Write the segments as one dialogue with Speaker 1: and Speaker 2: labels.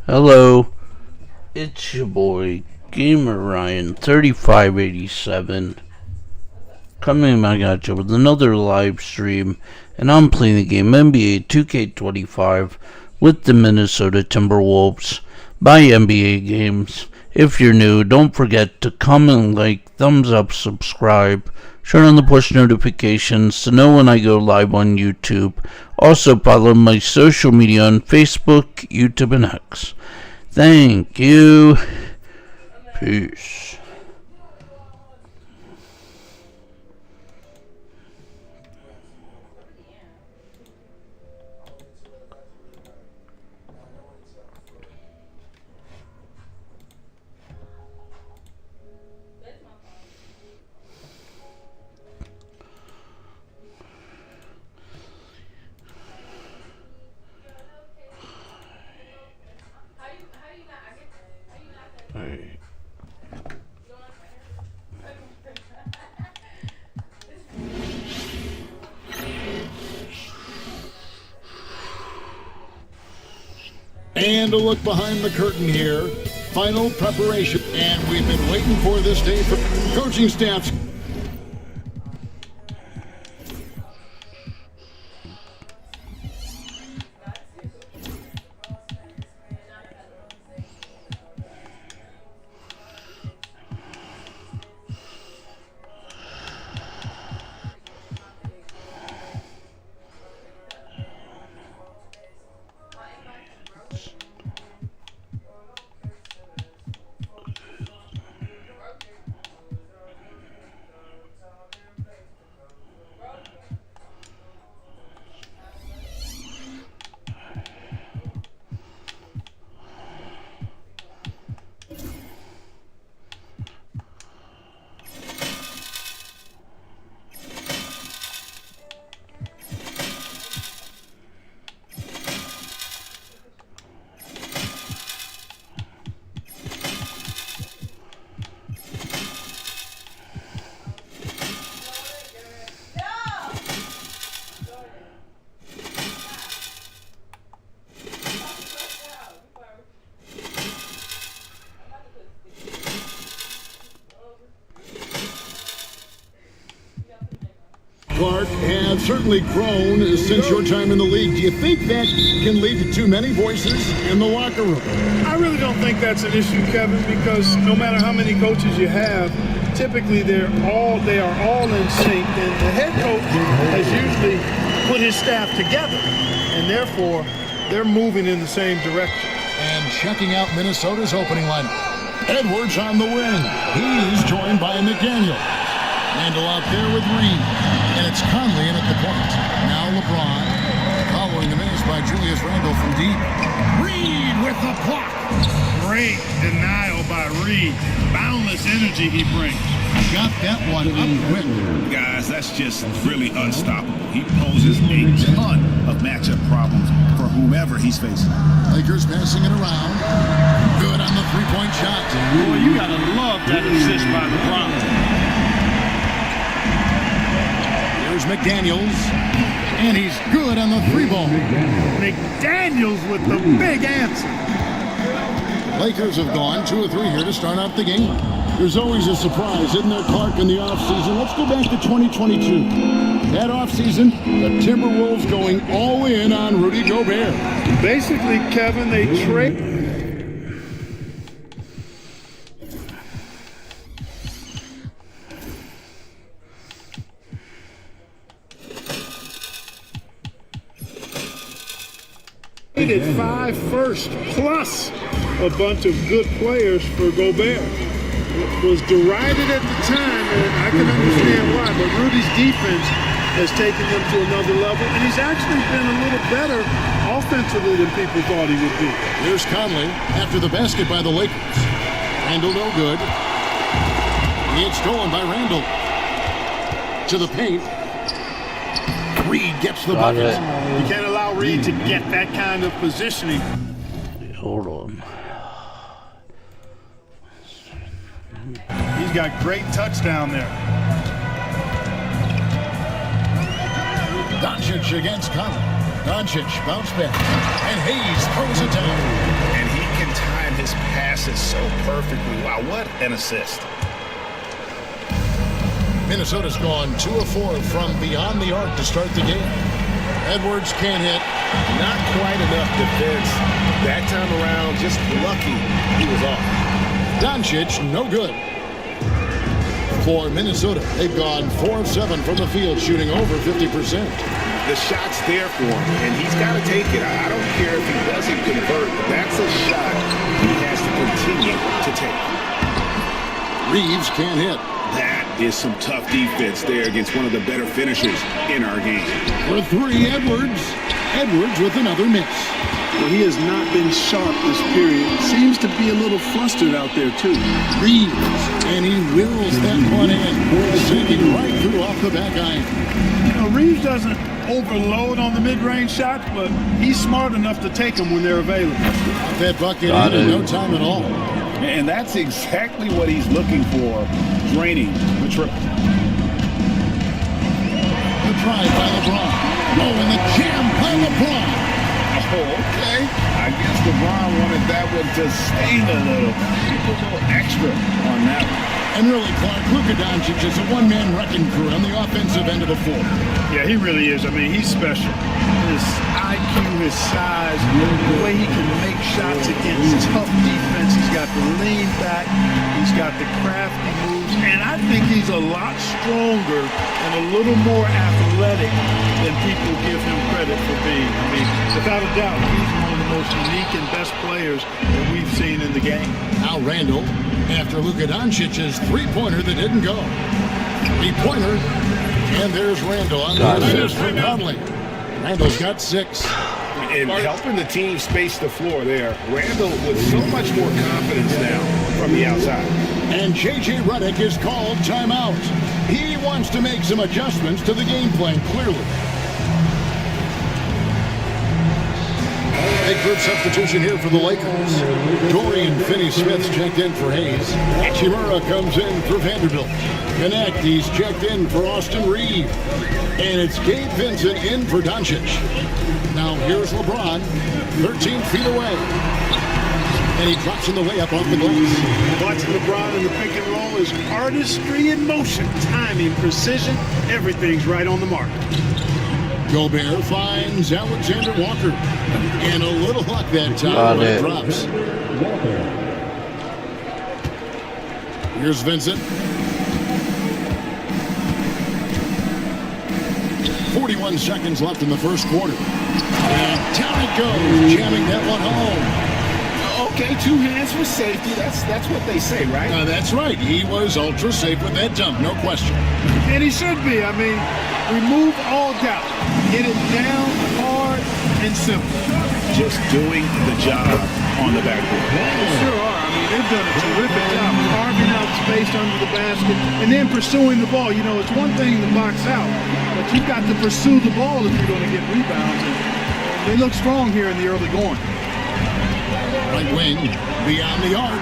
Speaker 1: Hello, it's your boy Gamer Ryan 3587 coming back at you with another live stream, and I'm playing the game NBA 2K25 with the Minnesota Timberwolves by NBA Games. If you're new, don't forget to comment, like, thumbs up, subscribe, turn on the push notifications to know when I go live on YouTube. Also follow my social media on Facebook, YouTube, and X. Thank you. Peace. Hey.
Speaker 2: And a look behind the curtain here. Final preparation. And we've been waiting for this day for coaching staffs. Clark has certainly grown since your time in the league. Do you think that can lead to too many voices in the locker room?
Speaker 3: I really don't think that's an issue, Kevin, because no matter how many coaches you have, typically they are all in sync, and the head coach has usually put his staff together, and therefore they're moving in the same direction.
Speaker 2: And checking out Minnesota's opening lineup. Edwards on the wing. He's joined by McDaniel. Randall out there with Reed. And it's Conley in at the point. Now LeBron following the miss by Julius Randle from deep. Reed with the block.
Speaker 4: Great denial by Reed. Boundless energy he brings.
Speaker 2: Got that one up quick.
Speaker 4: Guys, that's just really unstoppable. He poses a ton of matchup problems for whomever he's facing.
Speaker 2: Lakers passing it around. Good on the three-point shot.
Speaker 4: Boy, you gotta love that assist by LeBron.
Speaker 2: There's McDaniels, and he's good on the three ball.
Speaker 3: McDaniels with the big answer.
Speaker 2: Lakers have gone 2 or 3 here to start out the game. There's always a surprise, isn't there, Clark, in the offseason? Let's go back to 2022. That offseason, the Timberwolves going all in on Rudy Gobert.
Speaker 3: Basically, Kevin, they traded traded 5 firsts plus a bunch of good players for Gobert. It was derided at the time, and I can understand why, but Rudy's defense has taken them to another level, and he's actually been a little better offensively than people thought he would be.
Speaker 2: Here's Conley after the basket by the Lakers. Randle no good. It's stolen by Randle. To the paint. Reed gets the bucket.
Speaker 3: You can't allow Reed to get that kind of positioning.
Speaker 1: Hold on.
Speaker 3: He's got great touch down there.
Speaker 2: Doncic against Conley. Doncic bounce back. And Hayes throws it down.
Speaker 4: And he can time his passes so perfectly. Wow, what an assist.
Speaker 2: Minnesota's gone 2 of 4 from beyond the arc to start the game. Edwards can't hit.
Speaker 4: Not quite enough defense. That time around, just lucky he was off.
Speaker 2: Doncic, no good. For Minnesota, they've gone 4 of 7 from the field, shooting over 50%.
Speaker 4: The shot's there for him, and he's got to take it. I don't care if he doesn't convert. That's a shot he has to continue to take.
Speaker 2: Reeves can't hit.
Speaker 4: That is some tough defense there against one of the better finishers in our game.
Speaker 2: For 3, Edwards. Edwards with another miss.
Speaker 3: Well, he has not been sharp this period. Seems to be a little flustered out there, too.
Speaker 2: Reeves, and he wills that one in. Sinking right through off the back iron.
Speaker 3: You know, Reeves doesn't overload on the mid-range shots, but he's smart enough to take them when they're available.
Speaker 2: That bucket in no time at all.
Speaker 4: And that's exactly what he's looking for, draining the triple.
Speaker 2: The drive by LeBron. Oh, and the jam by LeBron.
Speaker 4: Oh, okay. I guess LeBron wanted that one to sting a little. He put a little extra on that one.
Speaker 2: And really, Clark, Luka Doncic is a one-man wrecking crew on the offensive end of the floor.
Speaker 3: Yeah, he really is. I mean, he's special. His IQ, his size, the way he can make shots against tough defense. He's got the lean back. He's got the crafty moves. And I think he's a lot stronger and a little more athletic than people give him credit for being. I mean, without a doubt, he's one of the most unique and best players that we've seen in the game.
Speaker 2: Now Randall, after Luka Doncic's three-pointer that didn't go. Three-pointer, and there's Randall on the finish for Conley. Randall's got 6.
Speaker 4: And helping the team space the floor there. Randall with so much more confidence now from the outside.
Speaker 2: And J.J. Redick is called timeout. He wants to make some adjustments to the game plan, clearly. Big group substitution here for the Lakers. Dorian Finney-Smith's checked in for Hayes. Hachimura comes in for Vanderbilt. Connect, he's checked in for Austin Reeves. And it's Gabe Vincent in for Doncic. Now here's LeBron, 13 feet away. And he drops in the layup off the glass.
Speaker 3: Watching LeBron in the pick and roll is artistry in motion. Timing, precision, everything's right on the mark.
Speaker 2: Gobert finds Alexander Walker. And a little luck that time when it drops. Here's Vincent. 41 seconds left in the first quarter. And down it goes, jamming that one home.
Speaker 4: Okay, 2 hands for safety. That's what they say, right?
Speaker 2: That's right. He was ultra safe with that dunk, no question.
Speaker 3: And he should be. I mean, remove all doubt. Get it down, hard, and simple.
Speaker 4: Just doing the job on the backboard.
Speaker 3: They sure are. I mean, they've done a terrific job carving out space under the basket and then pursuing the ball. You know, it's one thing to box out, but you've got to pursue the ball if you're going to get rebounds. And they look strong here in the early going.
Speaker 2: Right wing, beyond the arc.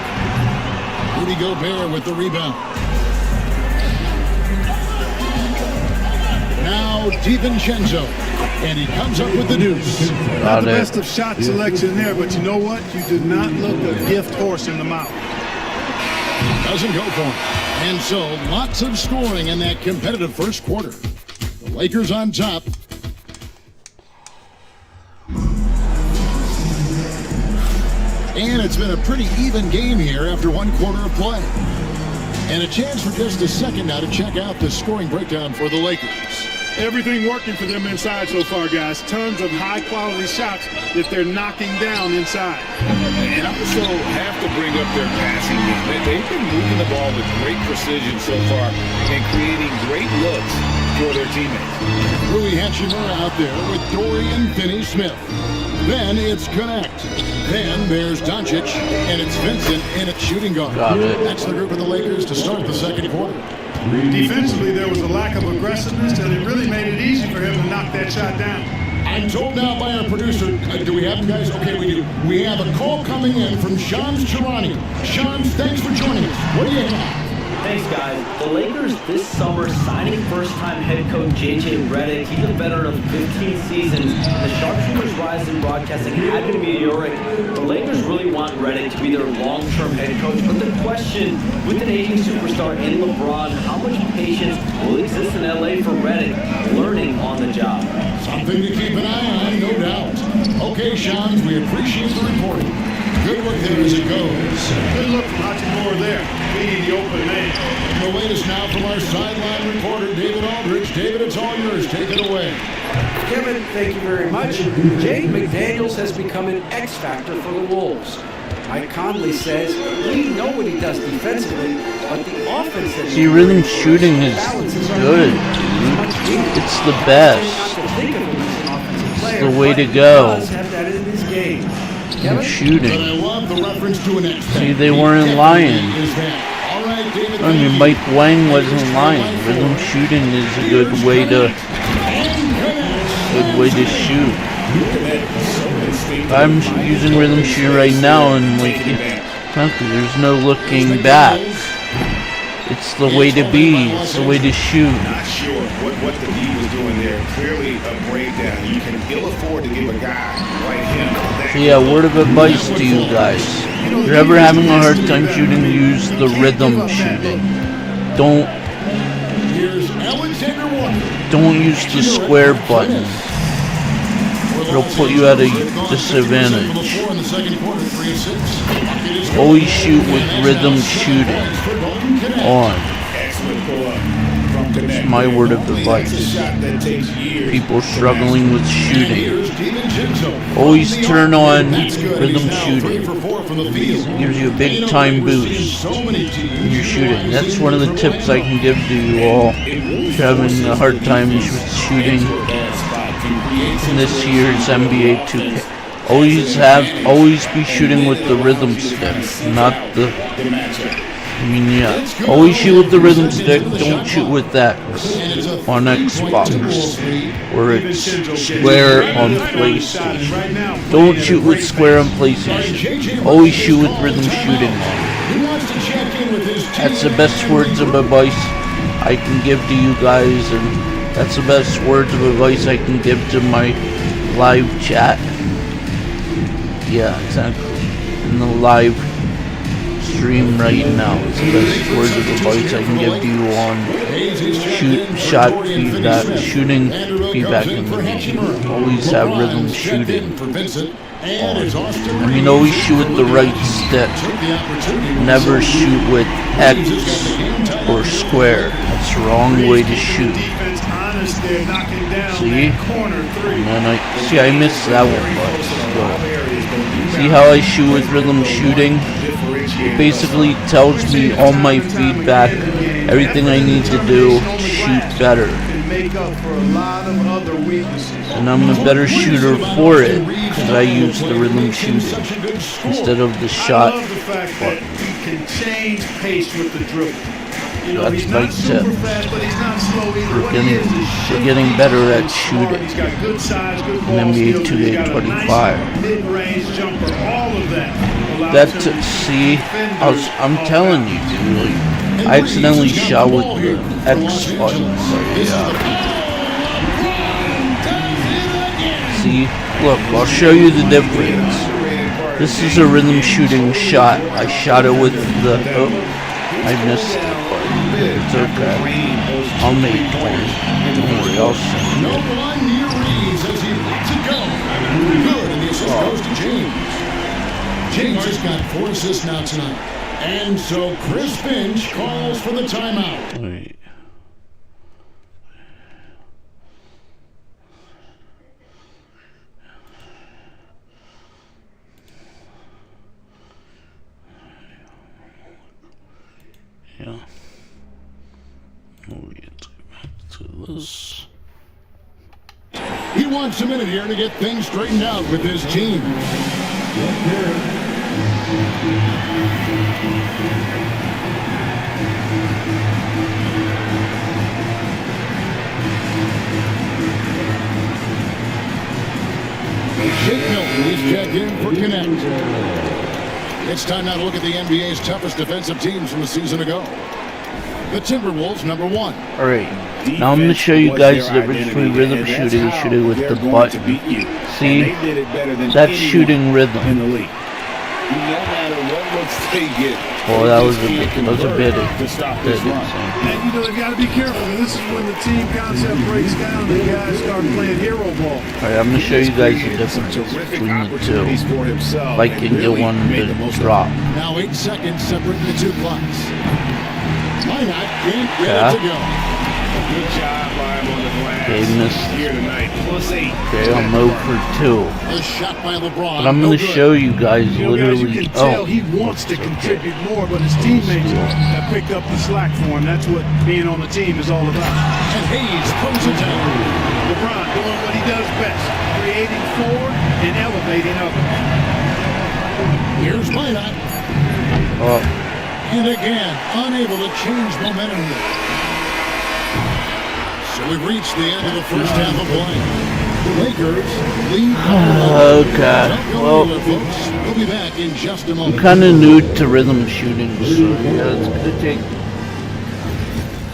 Speaker 2: Rudy Gobert with the rebound. Now DiVincenzo, and he comes up with the deuce.
Speaker 3: Not the best of shot selection there, but you know what? You did not look a gift horse in the mouth.
Speaker 2: Doesn't go for him. And so, lots of scoring in that competitive first quarter. The Lakers on top. And it's been a pretty even game here after one quarter of play. And a chance for just a second now to check out the scoring breakdown for the Lakers.
Speaker 3: Everything working for them inside so far, guys. Tons of high-quality shots that they're knocking down inside.
Speaker 4: And I also have to bring up their passing game. They've been moving the ball with great precision so far and creating great looks for their teammates.
Speaker 2: Rui Hachimura out there with Dorian Finney-Smith. Then it's Connect. Then there's Doncic, and it's Vincent in at shooting guard. That's the group of the Lakers to start the second quarter.
Speaker 3: Defensively, there was a lack of aggressiveness, and it really made it easy for him to knock that shot down.
Speaker 2: I'm told now by our producer, do we have guys? Okay, we do. We have a call coming in from Shams Charani. Shams, thanks for joining us. What do you have?
Speaker 5: Thanks, guys. The Lakers this summer signing first-time head coach J.J. Redick. He's a veteran of 15 seasons. The Sharpshooters' rise in broadcasting had been meteoric. The Lakers really want Redick to be their long-term head coach. But the question, with an aging superstar in LeBron, how much patience will exist in L.A. for Redick learning on the job?
Speaker 2: Something to keep an eye on, no doubt. Okay, Sean, we appreciate the reporting. Good work there as it goes.
Speaker 3: Good look from Hachimura there, beating the open man.
Speaker 2: The latest now from our sideline reporter, David Aldridge. David, it's all yours. Take it away.
Speaker 6: Kevin, thank you very much. Jake McDaniels has become an X factor for the Wolves. Mike Conley says we know what he does defensively, but the offense that
Speaker 1: See, rhythm shooting is good. It's the best. It's the way to go. And shooting.
Speaker 2: But I love the reference to an X factor.
Speaker 1: See, they weren't lying.
Speaker 2: All right, David,
Speaker 1: I mean, Mike Wang wasn't lying. Rhythm shooting is a good way to shoot. I'm using rhythm shooting right now, and like, frankly, there's no looking back. It's the way to be. It's the way to shoot.
Speaker 4: Not sure what the D was doing there. Clearly a breakdown. You can ill afford to give a guy like him that.
Speaker 1: So yeah, word of advice to you guys. If you're ever having a hard time shooting, use the rhythm shooting. Don't use the square button. It'll put you at a disadvantage. Always shoot with rhythm shooting on. It's my word of advice. People struggling with shooting. Always turn on rhythm shooting. It gives you a big time boost when you're shooting. That's one of the tips I can give to you all. If you're having a hard time with shooting in this year's NBA 2K. Always be shooting with the rhythm stick, not the. Always shoot with the rhythm stick. Don't shoot with X on Xbox, or it's square on PlayStation. Don't shoot with square on PlayStation. Always shoot with rhythm shooting. That's the best words of advice I can give to you guys, and that's the best words of advice I can give to my live chat. Yeah, exactly. In the live stream right now. It's the best words of advice I can give to you on shooting feedback in the game. Always have rhythm shooting on. I mean, always shoot with the right stick. Never shoot with X or square. That's the wrong way to shoot. See? And then I missed that one, but still. See how I shoot with rhythm shooting? It basically tells me all my feedback, everything I need to do to shoot better. And I'm a better shooter for it because I use the rhythm shooting instead of the shot button. That's my tip for getting better at shooting in NBA 2K25. I'm telling you, dude, I accidentally shot with the X button. See, look, I'll show you the difference. This is a rhythm shooting shot. I shot it with the, I missed it. It's okay. I'll make one. Don't worry, I'll send it.
Speaker 2: Good, and the assist goes to James. James has got 4 assists now tonight. And so Chris Finch calls for the timeout.
Speaker 1: Wait. Yeah. We'll get back to this.
Speaker 2: He wants a minute here to get things straightened out with his team. Shake Milton is checked in for Connect. It's time now to look at the NBA's toughest defensive teams from a season ago. The Timberwolves, number 1.
Speaker 1: Alright, now I'm going to show you guys the difference between rhythm shooting and shooting with the button. See? That's shooting rhythm.
Speaker 4: In the league. No matter what looks they get.
Speaker 1: Well, that was a bit
Speaker 4: to stop this run.
Speaker 3: And you know, they've got to be careful. This is when the team concept breaks down and the guys start playing hero ball.
Speaker 1: Alright, I'm going to show you guys the difference between the two. If I can get one to drop.
Speaker 2: Now 8 seconds separating the two clocks. Minot can't get it to go.
Speaker 4: Good job by him on the glass.
Speaker 1: Okay, missed.
Speaker 4: Here tonight, +8.
Speaker 1: Okay, I'm 0 for 2.
Speaker 2: A shot by LeBron.
Speaker 1: But I'm going to show you guys
Speaker 3: You know, guys, you
Speaker 1: literally.
Speaker 3: can tell he wants to contribute more, but his teammates have picked up the slack for him. That's what being on the team is all about.
Speaker 2: And Hayes pulls it down.
Speaker 3: LeBron doing what he does best, creating for and elevating others.
Speaker 2: Here's Minot.
Speaker 1: Oh,
Speaker 2: And again, unable to change momentum here. So we've reached the end of the first half of play. The Lakers lead.
Speaker 1: okay. Well,
Speaker 2: We'll be back in just a moment.
Speaker 1: I'm kind of new to rhythm shooting, so yeah, it's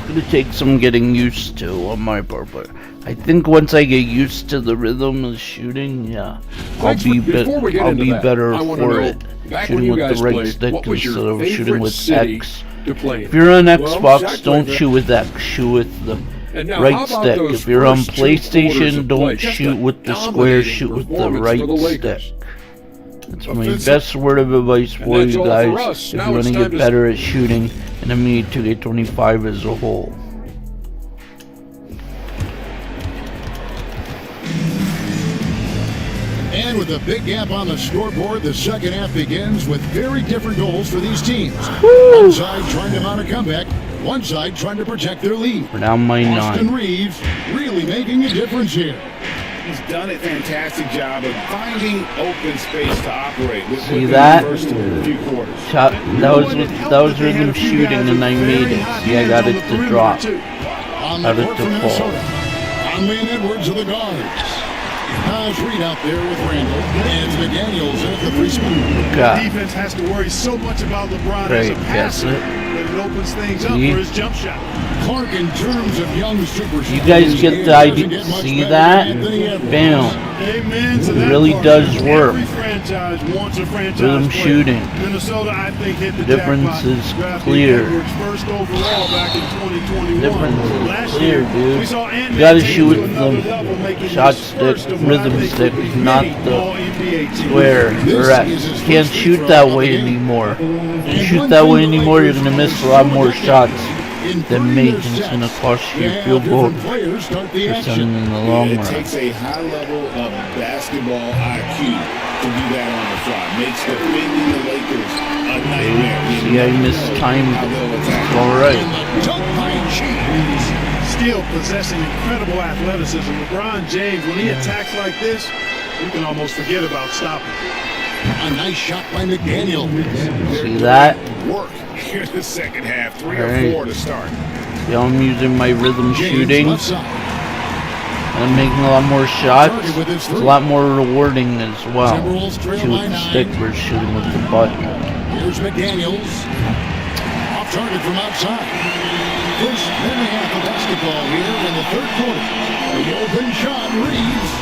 Speaker 1: gonna take some getting used to on my part. But I think once I get used to the rhythm of shooting, yeah, I'll be better for it. Shooting with the right stick instead of shooting with X. If you're on Xbox, don't shoot with X. Shoot with the right stick. If you're on PlayStation, don't shoot with the square. Shoot with the right stick. That's my best word of advice for you guys if you want to get better at shooting in NBA 2K25 as a whole.
Speaker 2: And with a big gap on the scoreboard, the second half begins with very different goals for these teams. One side trying to mount a comeback, one side trying to protect their lead.
Speaker 1: We're down by
Speaker 2: Austin
Speaker 1: 9.
Speaker 2: Reeves really making a difference here.
Speaker 4: He's done a fantastic job of finding open space to operate.
Speaker 1: See that?
Speaker 4: The first few quarters.
Speaker 1: Shot, that was rhythm shooting and I made it. See, I got it to drop.
Speaker 2: On
Speaker 1: Got
Speaker 2: the
Speaker 1: it
Speaker 2: court
Speaker 1: to
Speaker 2: for
Speaker 1: fall.
Speaker 2: Minnesota, Conley and Edwards are the guards. How's Reed out there with Randall? And it's McDaniels in at the free spot.
Speaker 1: God.
Speaker 3: Defense has to worry so much about LeBron
Speaker 1: Great,
Speaker 3: as a passer
Speaker 1: yes,
Speaker 3: that it opens things up
Speaker 1: See?
Speaker 3: for his jump shot.
Speaker 2: Clark, in terms of young superstars,
Speaker 1: You guys get the idea. See that? Bam.
Speaker 3: Amen to that
Speaker 1: really
Speaker 3: part.
Speaker 1: does work.
Speaker 3: Every franchise wants a franchise
Speaker 1: Rhythm
Speaker 3: player.
Speaker 1: shooting.
Speaker 3: Minnesota, I think, hit the
Speaker 1: Difference
Speaker 3: jackpot,
Speaker 1: is
Speaker 3: drafting
Speaker 1: clear.
Speaker 3: Edwards first overall back in 2021.
Speaker 1: Difference is
Speaker 3: Last
Speaker 1: clear,
Speaker 3: year,
Speaker 1: dude.
Speaker 3: we saw Ant-Man
Speaker 1: You gotta
Speaker 3: take
Speaker 1: shoot
Speaker 3: it to
Speaker 1: with
Speaker 3: another
Speaker 1: the
Speaker 3: level, making
Speaker 1: shot
Speaker 3: his
Speaker 1: stick,
Speaker 3: first of what I
Speaker 1: rhythm
Speaker 3: think
Speaker 1: stick,
Speaker 3: will be
Speaker 1: not
Speaker 3: many
Speaker 1: the
Speaker 3: All-NBA teams.
Speaker 1: square or X. Can't shoot that way anymore. If you shoot that way anymore, you're gonna miss a lot more shots than make, and it's gonna cost you your field goal percentage in the long
Speaker 4: It
Speaker 1: run.
Speaker 4: takes a high level of basketball IQ to do that on the fly. Makes defending the Lakers a nightmare.
Speaker 1: See, I mistimed
Speaker 4: How they'll attack.
Speaker 1: it. Alright.
Speaker 3: Still possessing incredible athleticism. LeBron James, when he attacks like this, you can almost forget about stopping.
Speaker 2: A nice shot by McDaniel.
Speaker 1: See that?
Speaker 4: Work here in the second half. 3 or
Speaker 1: Alright.
Speaker 4: 4 to start.
Speaker 1: Yeah, I'm using my rhythm
Speaker 2: James
Speaker 1: shooting.
Speaker 2: left side.
Speaker 1: I'm making a lot more shots. It's a lot more rewarding as well. Shoot with the stick versus shooting with the button.
Speaker 2: Here's McDaniels. Off target from outside. First and a half of basketball here in the third quarter. The open shot, Reeves.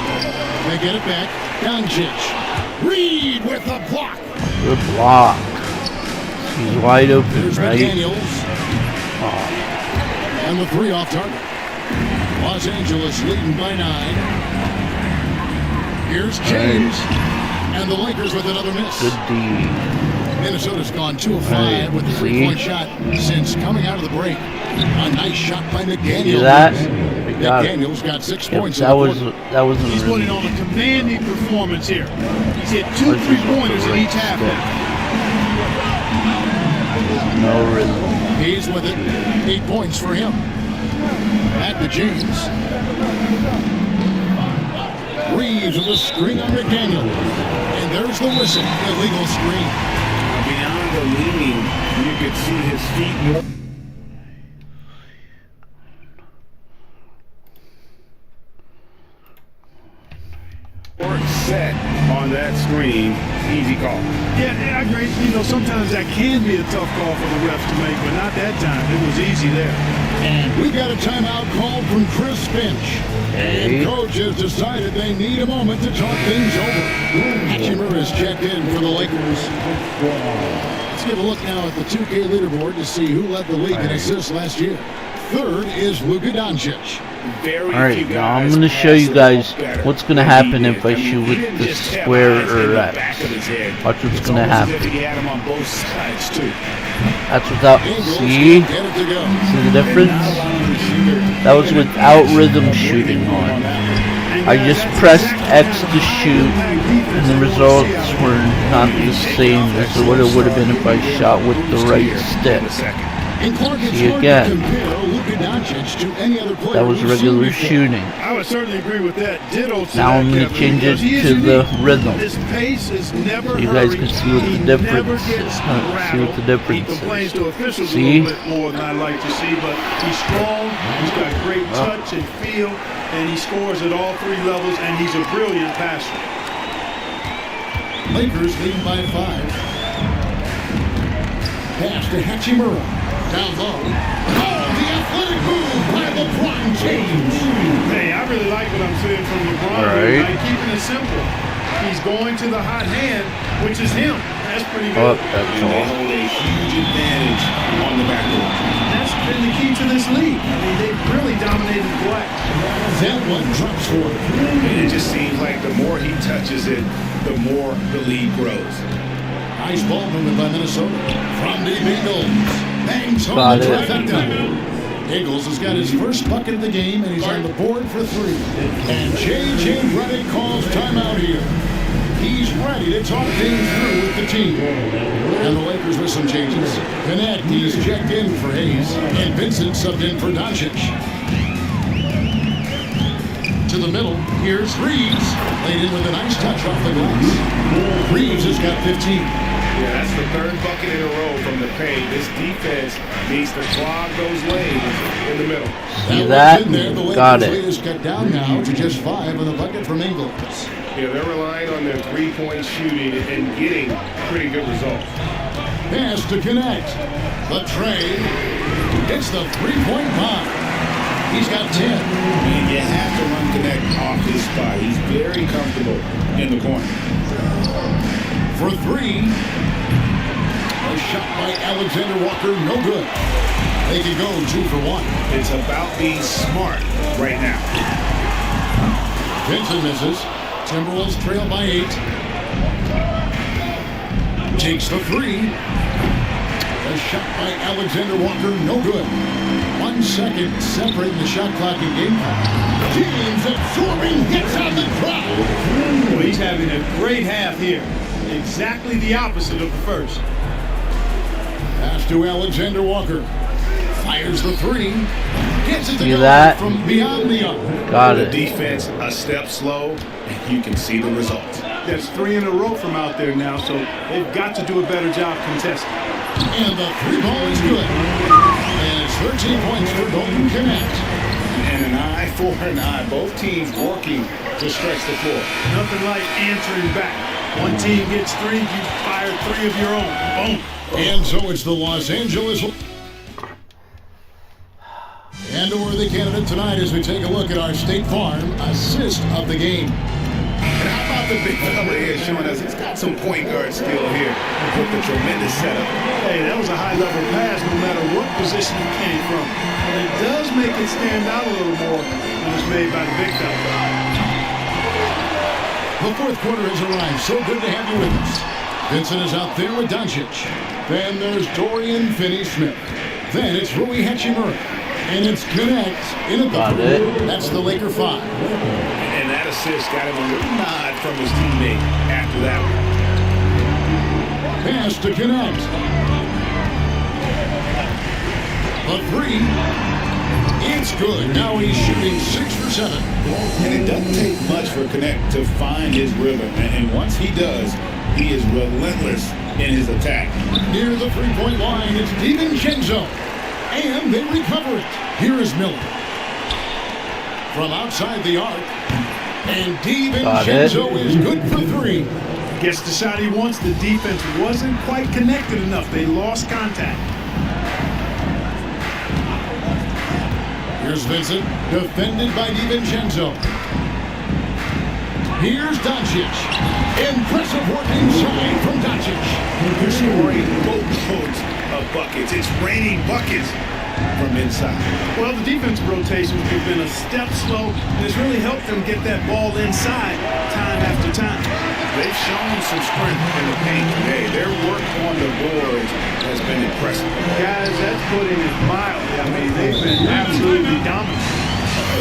Speaker 2: They get it back. Doncic. Reed with the block.
Speaker 1: Good block. He's wide open,
Speaker 2: Here's
Speaker 1: right?
Speaker 2: McDaniels. And the three off target. Los Angeles leading by 9. Here's James. And the Lakers with another miss.
Speaker 1: Good D.
Speaker 2: Minnesota's gone 2 of 5 with the
Speaker 1: See?
Speaker 2: three-point shot since coming out of the break. A nice shot by McDaniels.
Speaker 1: See that? We got it.
Speaker 2: McDaniels got 6
Speaker 1: Yep,
Speaker 2: points.
Speaker 1: that wasn't
Speaker 3: He's
Speaker 1: really.
Speaker 3: putting on a commanding performance here. He's hit 2
Speaker 1: This is
Speaker 3: three-pointers in
Speaker 1: the
Speaker 3: each
Speaker 1: right
Speaker 3: half.
Speaker 1: stick. No rhythm.
Speaker 2: He's with it. 8 points for him. Back to James. Reeves with a screen on McDaniel. And there's the whistle. Illegal screen.
Speaker 4: Beyond the leaning, you could see his feet more. Set on that screen, easy call.
Speaker 3: Yeah, I agree. You know, sometimes that can be a tough call for the refs to make, but not that time. It was easy there.
Speaker 2: And we got a timeout called from Chris Finch. And coach has decided they need a moment to talk things over. Hachimura is checked in for the Lakers. Let's give a look now at the 2K leaderboard to see who led the league in assists last year. Third is Luka Doncic.
Speaker 1: Alright, now I'm going to show you guys what's going to happen if I shoot with the square or X. Watch what's going to happen. That's without, see the difference? That was without rhythm shooting on. I just pressed X to shoot, and the results were not the same as what it would have been if I shot with the right stick. See again. That was regular shooting.
Speaker 3: I would certainly agree with that. Ditto to
Speaker 1: now I'm going to change it to the rhythm.
Speaker 3: His pace is never
Speaker 1: So you guys can see what the difference is. See what the difference
Speaker 3: is. To officials
Speaker 1: see?
Speaker 3: A little bit more than I'd like to see, but he's strong, he's got great touch and feel, and he scores at all three levels, and he's a brilliant passer.
Speaker 2: Lakers leading by 5. Pass to Hachimura. Down low. Oh, the athletic move by LeBron James.
Speaker 3: Hey, I really like what I'm seeing from LeBron.
Speaker 1: Right.
Speaker 3: Like keeping it simple. He's going to the hot hand, which is him. That's pretty good.
Speaker 1: That's all.
Speaker 4: They hold a huge advantage on the backcourt.
Speaker 3: That's been the key to this league. I mean, they've really dominated the glass.
Speaker 2: That one drops for him.
Speaker 4: And it just seems like the more he touches it, the more the lead grows.
Speaker 2: Nice ball movement by Minnesota. From the Eagles. Bangs home the trifecta. Eagles has got his first bucket of the game, and he's on the board for 3. And J.J. Redick calls timeout here. He's ready to talk things through with the team. And the Lakers with some changes. Connect, he's checked in for Hayes. And Vincent subbed in for Doncic. To the middle, here's Reeves. Laid in with a nice touch off the glass. Reeves has got 15.
Speaker 4: Yeah, that's the third bucket in a row from the paint. This defense needs to clog those lanes in the middle.
Speaker 1: See that? Got it.
Speaker 2: Is cut down now to just 5 on the bucket from Ingles.
Speaker 4: Yeah, they're relying on their three-point shooting and getting pretty good results.
Speaker 2: Pass to connect. The trade. It's the three-point line. He's got 10.
Speaker 4: And you have to run connect off his spot. He's very comfortable in the corner.
Speaker 2: For 3. A shot by Alexander Walker, no good. They can go 2 for 1.
Speaker 4: It's about being smart right now.
Speaker 2: Vincent misses. Timberwolves trail by 8. Takes the 3. A shot by Alexander Walker, no good. 1 second separating the shot clock and game clock. James absorbing hits on the crowd.
Speaker 3: Well, he's having a great half here. Exactly the opposite of the first.
Speaker 2: Pass to Alexander Walker. Fires the 3. Gets it to
Speaker 1: See
Speaker 2: go
Speaker 1: that?
Speaker 2: from beyond the arc.
Speaker 1: Got
Speaker 4: The
Speaker 1: it.
Speaker 4: defense a step slow, and you can see the results.
Speaker 3: That's 3 in a row from out there now, so they've got to do a better job contesting.
Speaker 2: And the 3 ball is good. And it's 13 points for Golden Connect.
Speaker 4: And an eye for an eye. Both teams working to stretch the floor.
Speaker 3: Nothing like answering back. One team gets 3, you fire 3 of your own. Boom.
Speaker 2: And so it's the Los Angeles. And a worthy candidate tonight as we take a look at our State Farm assist of the game.
Speaker 4: And how about the big fella here showing us he's got some point guard skill here with the tremendous setup.
Speaker 3: Hey, that was a high-level pass no matter what position it came from. But it does make it stand out a little more when it's made by the big fella.
Speaker 2: The fourth quarter has arrived. So good to have you with us. Vincent is out there with Doncic. Then there's Dorian Finney-Smith. Then it's Rui Hachimura. And it's Connect in at the three. That's the Laker 5.
Speaker 4: And that assist got him a little nod from his teammate after that one.
Speaker 2: Pass to Connect. The 3. It's good. Now he's shooting 6 for 7.
Speaker 4: And it doesn't take much for Connect to find his rhythm. And once he does, he is relentless in his attack.
Speaker 2: Near the three-point line, it's DiVincenzo. And they recover it. Here is Miller. From outside the arc. And
Speaker 1: Got it.
Speaker 2: DiVincenzo is good for 3.
Speaker 3: Gets the shot he wants. The defense wasn't quite connected enough. They lost contact.
Speaker 2: Here's Vincent, defended by DiVincenzo. Here's Doncic. Impressive work inside from Doncic.
Speaker 4: You're scoring boatloads of buckets. It's raining buckets from inside.
Speaker 3: Well, the defensive rotations have been a step slow, and it's really helped them get that ball inside time after time.
Speaker 4: They've shown some strength in the paint today. Their work on the boards has been impressive.
Speaker 3: Guys, that's putting it mildly. I mean, they've been absolutely dominant.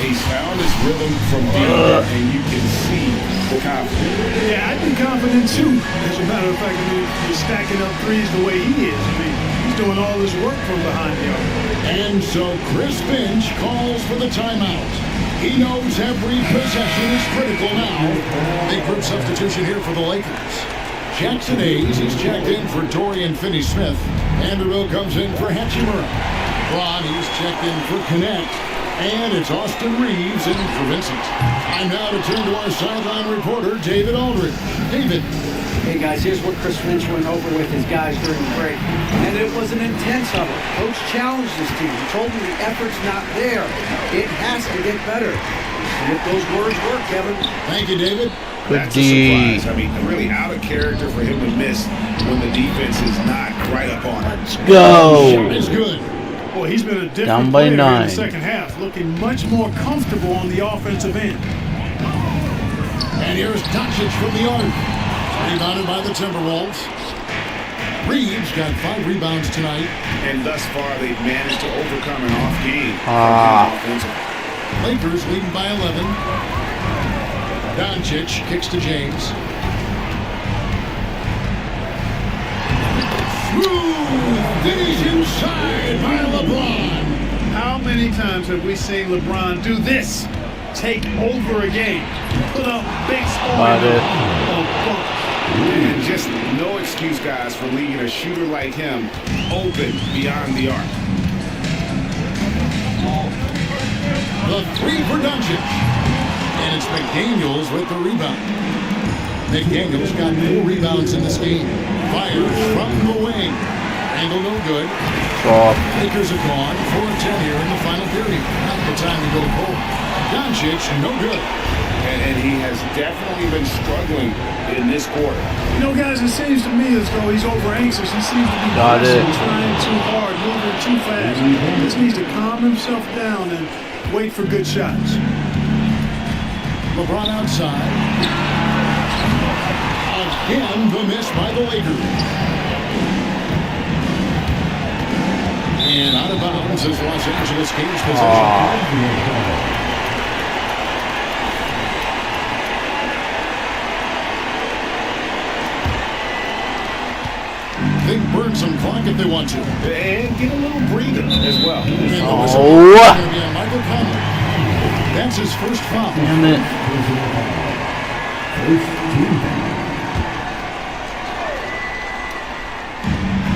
Speaker 4: He's found his rhythm from deep, and you can see the confidence.
Speaker 3: Yeah, I'd be confident too. As a matter of fact, I mean, he's stacking up threes the way he is. I mean, he's doing all his work from behind the arc.
Speaker 2: And so Chris Finch calls for the timeout. He knows every possession is critical now. Big group substitution here for the Lakers. Jackson Hayes is checked in for Dorian Finney-Smith. Vanderbilt comes in for Hachimura. Lonnie's checked in for Connect. And it's Austin Reeves in for Vincent. Time now to turn to our sideline reporter, David Aldridge. David.
Speaker 6: Hey guys, here's what Chris Finch went over with his guys during the break. And it was an intense huddle. Coach challenged his team. He told them the effort's not there. It has to get better. And if those words work, Kevin.
Speaker 2: Thank you, David.
Speaker 4: That's a surprise. I mean, really out of character for him to miss when the defense is not right up on him.
Speaker 1: Go.
Speaker 2: Shot is good.
Speaker 3: Boy, he's been a different
Speaker 1: Down by
Speaker 3: player in
Speaker 1: 9.
Speaker 3: the second half, looking much more comfortable on the offensive end.
Speaker 2: And here's Doncic from the arc. Rebounded by the Timberwolves. Reeves got 5 rebounds tonight.
Speaker 4: And thus far, they've managed to overcome an off game.
Speaker 2: Lakers leading by 11. Doncic kicks to James. Smooth finish inside by LeBron.
Speaker 3: How many times have we seen LeBron do this? Take over a game. Put up big
Speaker 1: Got
Speaker 3: scoring.
Speaker 1: it.
Speaker 4: And just no excuse, guys, for leaving a shooter like him open beyond the arc.
Speaker 2: The 3 for Doncic. And it's McDaniels with the rebound. McDaniels got 4 rebounds in this game. Fires from the wing. Angle no good.
Speaker 1: Soft.
Speaker 2: Lakers are gone. 4 of 10 here in the final period. Not the time to go cold. Doncic, no good.
Speaker 4: And he has definitely been struggling in this quarter.
Speaker 3: You know, guys, it seems to me as though he's over anxious. He seems to be
Speaker 1: Got it.
Speaker 3: trying too hard, moving too fast. He just needs to calm himself down and wait for good shots.
Speaker 2: LeBron outside. Again, the miss by the Lakers. And out of bounds is Los Angeles Kings possession. They burn some clock if they want to.
Speaker 4: And get a little breather as well.
Speaker 2: And the whistle is going to be on Michael Conley. That's his first foul.
Speaker 1: Damn it.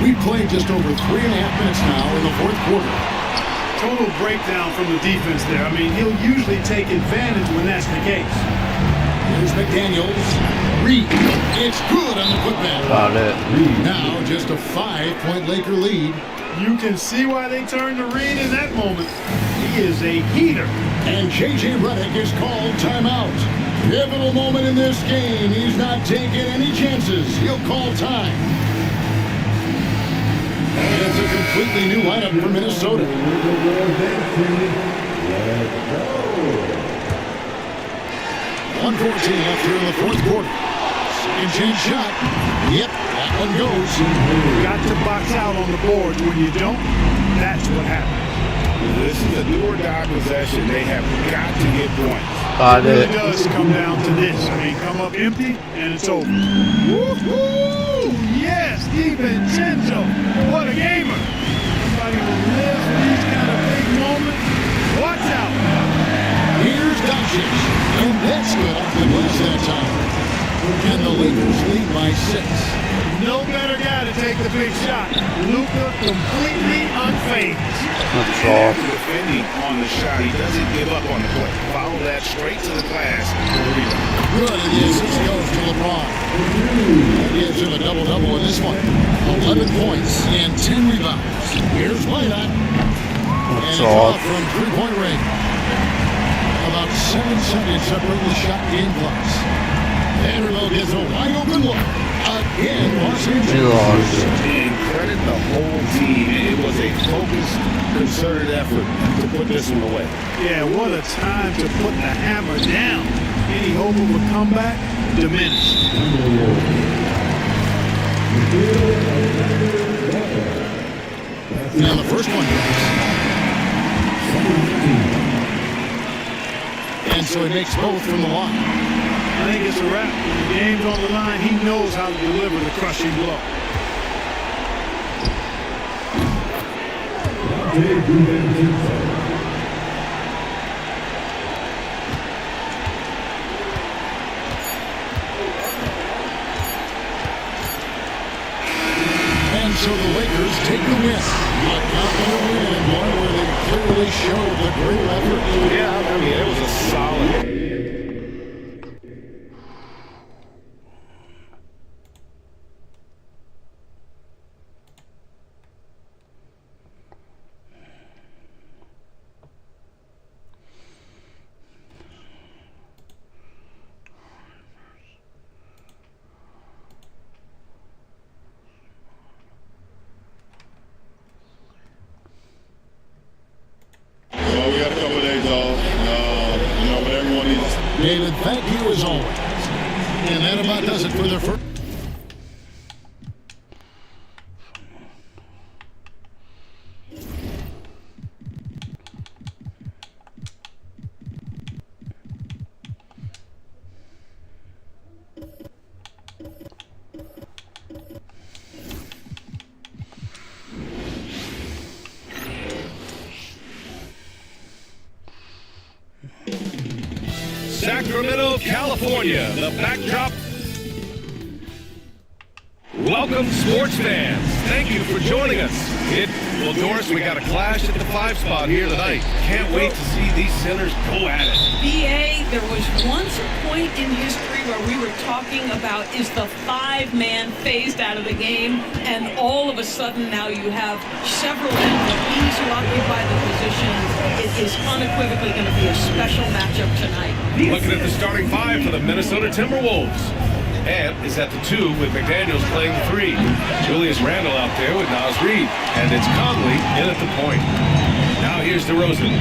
Speaker 2: We've played just over 3.5 minutes now in the fourth quarter.
Speaker 3: Total breakdown from the defense there. I mean, he'll usually take advantage when that's the case.
Speaker 2: Here's McDaniels. Reed. It's good on the putback.
Speaker 1: Got it.
Speaker 2: Now just a 5-point Laker lead.
Speaker 3: You can see why they turned to Reed in that moment. He is a heater.
Speaker 2: And J.J. Redick is called timeout. Pivotal moment in this game. He's not taking any chances. He'll call time. And it's a completely new lineup for Minnesota. 1:14 left here in the fourth quarter. Second chance shot. Yep, that one goes.
Speaker 3: Got to box out on the boards. When you don't, that's what happens.
Speaker 4: This is a do-or-die possession. They have got to get points.
Speaker 1: Got
Speaker 3: It really
Speaker 1: it.
Speaker 3: does come down to this. I mean, come up empty, and it's over. Woo-hoo! Yes, DiVincenzo. What a gamer. Somebody who lives for these kind of big moments. Watch out.
Speaker 2: Here's Doncic. And that's good off the glass that time. And the Lakers lead by 6.
Speaker 3: no better guy to take the big shot. Luka completely unfazed.
Speaker 1: That's
Speaker 4: And
Speaker 1: all.
Speaker 4: after defending on the shot, he doesn't give up on the play. Follow that straight to the glass for the rebound.
Speaker 2: Good, and the assist goes to LeBron. That gives him a double-double in this one. 11 points and 10 rebounds. Here's Wayne. And it's
Speaker 1: off.
Speaker 2: off from three-point range. About 7 seconds separate the shot game clocks. Vanderbilt gets a wide-open look. Again, Los
Speaker 1: He
Speaker 2: Angeles.
Speaker 1: lost.
Speaker 4: And credit the whole team. It was a focused, concerted effort to put this one away.
Speaker 3: Yeah, what a time to put the hammer down. Any hope of a comeback diminished.
Speaker 2: Now the first one and so he makes both from the line.
Speaker 3: I think it's a wrap. The game's on the line. He knows how to deliver the crushing blow.
Speaker 2: And so the Lakers take the win. A confident win, one where they clearly showed the great effort.
Speaker 4: Yeah, I mean, it was a solid.
Speaker 7: Well, we got a couple of days off, but everyone needs.
Speaker 2: David, thank you as always. And that about does it for their first.
Speaker 8: Sacramento, California, the backdrop. Welcome, sports fans. Thank you for joining us. Well, Doris, we got a clash at the 5 spot here tonight. Can't wait to see these centers go at it.
Speaker 9: BA, there was once a point in history where we were talking about is the 5-man phased out of the game, and all of a sudden now you have several MVPs who occupy the positions. It is unequivocally going to be a special matchup tonight.
Speaker 8: Looking at the starting 5 for the Minnesota Timberwolves. And is at the 2 with McDaniels playing the 3. Julius Randle out there with Nas Reed. And it's Conley in at the point. Now here's DeRozan.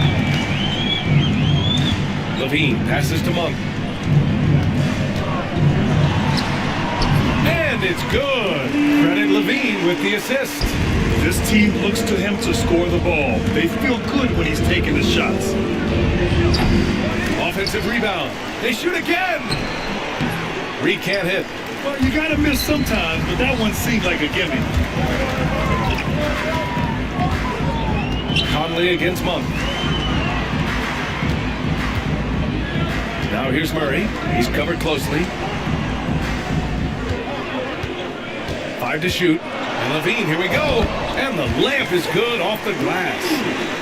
Speaker 8: Levine passes to Monk. And it's good. Credit Levine with the assist.
Speaker 3: This team looks to him to score the ball. They feel good when he's taking the shots.
Speaker 8: Offensive rebound. They shoot again. Reed can't hit.
Speaker 3: Well, you got to miss sometimes, but that one seemed like a gimme.
Speaker 8: Conley against Monk. Now here's Murray. He's covered closely. 5 to shoot. And Levine, here we go. And the layup is good off the glass.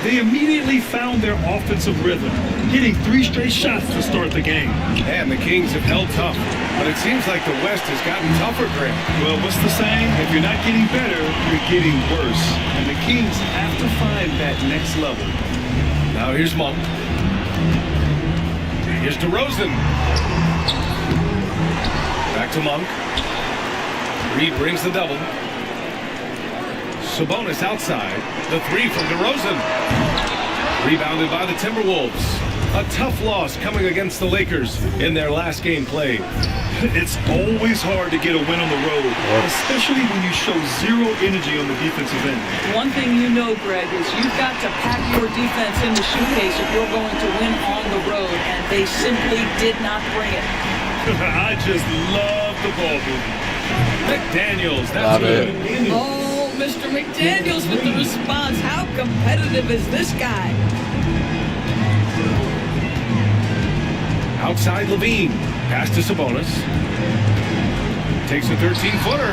Speaker 3: They immediately found their offensive rhythm, hitting 3 straight shots to start the game.
Speaker 8: And the Kings have held tough. But it seems like the West has gotten tougher, Graham.
Speaker 3: Well, what's the saying? If you're not getting better, you're getting worse. And the Kings have to find that next level.
Speaker 8: Now here's Monk. Here's DeRozan. Back to Monk. Reed brings the double. Sabonis outside. The 3 from DeRozan. Rebounded by the Timberwolves. A tough loss coming against the Lakers in their last game played.
Speaker 3: It's always hard to get a win on the road, especially when you show zero energy on the defensive end.
Speaker 9: One thing you know, Greg, is you've got to pack your defense in the suitcase if you're going to win on the road, and they simply did not bring it.
Speaker 3: I just love the ball movement.
Speaker 8: McDaniels,
Speaker 1: Love
Speaker 8: that's good.
Speaker 1: it.
Speaker 9: Oh, Mr. McDaniels with the response. How competitive is this guy?
Speaker 8: Outside Levine. Pass to Sabonis. Takes a 13-footer.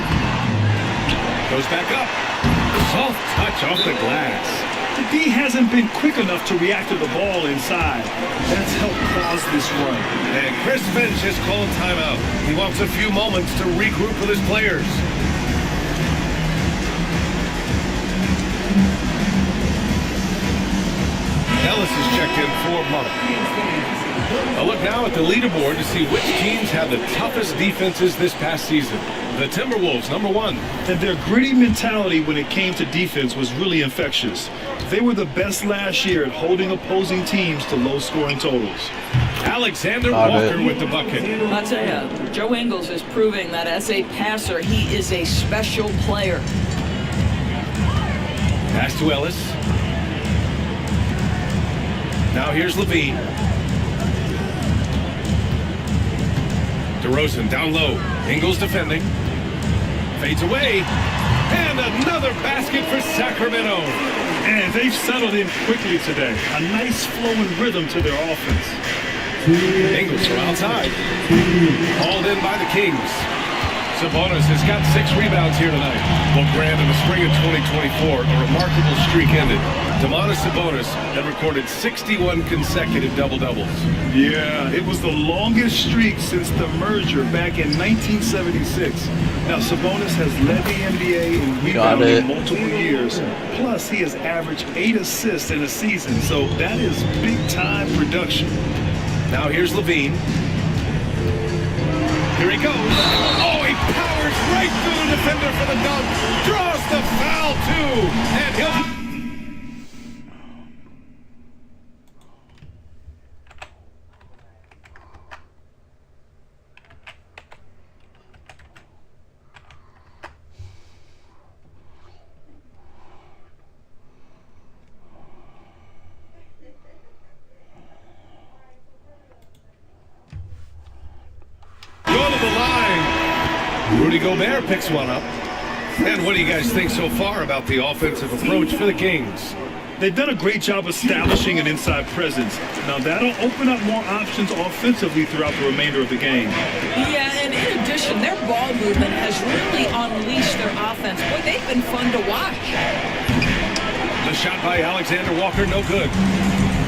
Speaker 8: Goes back up. Soft touch off the glass.
Speaker 10: The D hasn't been quick enough to react to the ball inside. That's helped cause this run.
Speaker 8: And Chris Finch has called timeout. He wants a few moments to regroup with his players. Ellis is checked in for Monk. A look now at the leaderboard to see which teams have the toughest defenses this past season. The Timberwolves, number 1.
Speaker 10: And their gritty mentality when it came to defense was really infectious. They were the best last year at holding opposing teams to low-scoring totals.
Speaker 8: Alexander Walker with the bucket.
Speaker 9: I'll tell you, Joe Ingles is proving that as a passer, he is a special player.
Speaker 8: Pass to Ellis. Now here's Levine. DeRozan down low. Ingles defending. Fades away. And another basket for Sacramento.
Speaker 10: And they've settled in quickly today. A nice flowing rhythm to their offense.
Speaker 8: Ingles from outside. Hauled in by the Kings. Sabonis has got 6 rebounds here tonight. Well, Grant, in the spring of 2024, a remarkable streak ended. Domantas Sabonis had recorded 61 consecutive double-doubles.
Speaker 10: Yeah, it was the longest streak since the merger back in 1976. Now, Sabonis has led the NBA in rebounding multiple years. Plus, he has averaged 8 assists in a season, so that is big-time production.
Speaker 8: Now here's Levine. Here he goes. Oh, he powers right through the defender for the dunk. Draws the foul, too. And he'll... Rudy Gobert picks one up. And what do you guys think so far about the offensive approach for the Kings?
Speaker 10: They've done a great job establishing an inside presence. Now that'll open up more options offensively throughout the remainder of the game.
Speaker 9: Yeah, and in addition, their ball movement has really unleashed their offense. Boy, they've been fun to watch.
Speaker 8: The shot by Alexander Walker, no good.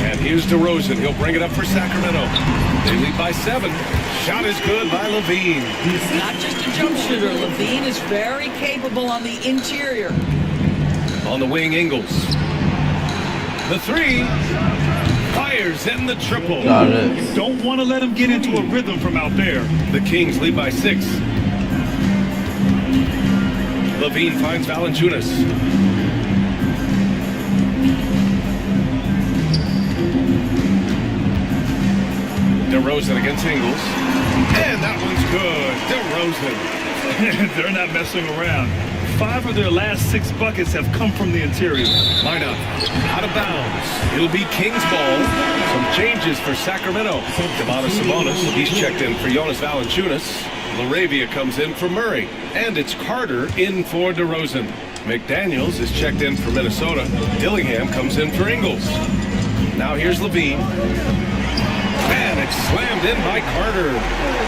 Speaker 8: And here's DeRozan. He'll bring it up for Sacramento. They lead by 7. Shot is good by Levine.
Speaker 9: He's not just a jump shooter. Levine is very capable on the interior.
Speaker 8: On the wing, Ingles. The 3. Fires in the triple.
Speaker 1: Got it.
Speaker 10: You don't want to let him get into a rhythm from out there.
Speaker 8: The Kings lead by 6. Levine finds Valanciunas. DeRozan against Ingles. And that one's good. DeRozan.
Speaker 10: They're not messing around. 5 of their last 6 buckets have come from the interior.
Speaker 8: Lineup out of bounds. It'll be Kings ball. Some changes for Sacramento. Domantas Sabonis, he's checked in for Jonas Valanciunas. LaRavia comes in for Murray. And it's Carter in for DeRozan. McDaniels is checked in for Minnesota. Dillingham comes in for Ingles. Now here's Levine. And it's slammed in by Carter.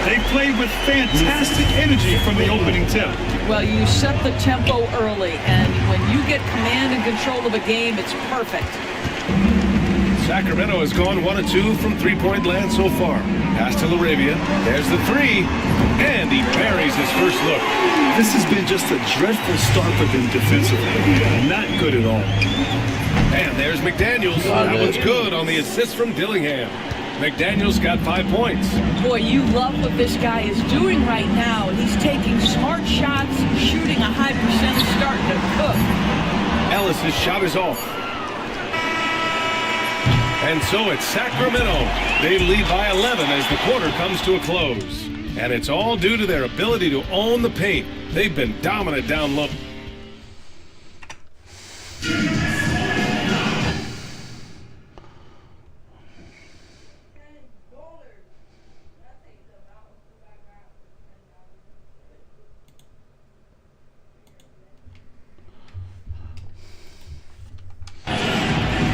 Speaker 10: They played with fantastic energy from the opening tip.
Speaker 9: Well, you set the tempo early, and when you get command and control of a game, it's perfect.
Speaker 8: Sacramento has gone 1 of 2 from three-point land so far. Pass to LaRavia. There's the 3. And he buries his first look.
Speaker 10: This has been just a dreadful start for them defensively. Not good at all.
Speaker 8: And there's McDaniels. That one's good on the assist from Dillingham. McDaniels got 5 points.
Speaker 9: Boy, you love what this guy is doing right now. He's taking smart shots, shooting a high percentage, starting to cook.
Speaker 8: Ellis' shot is off. And so it's Sacramento. They lead by 11 as the quarter comes to a close. And it's all due to their ability to own the paint. They've been dominant down low.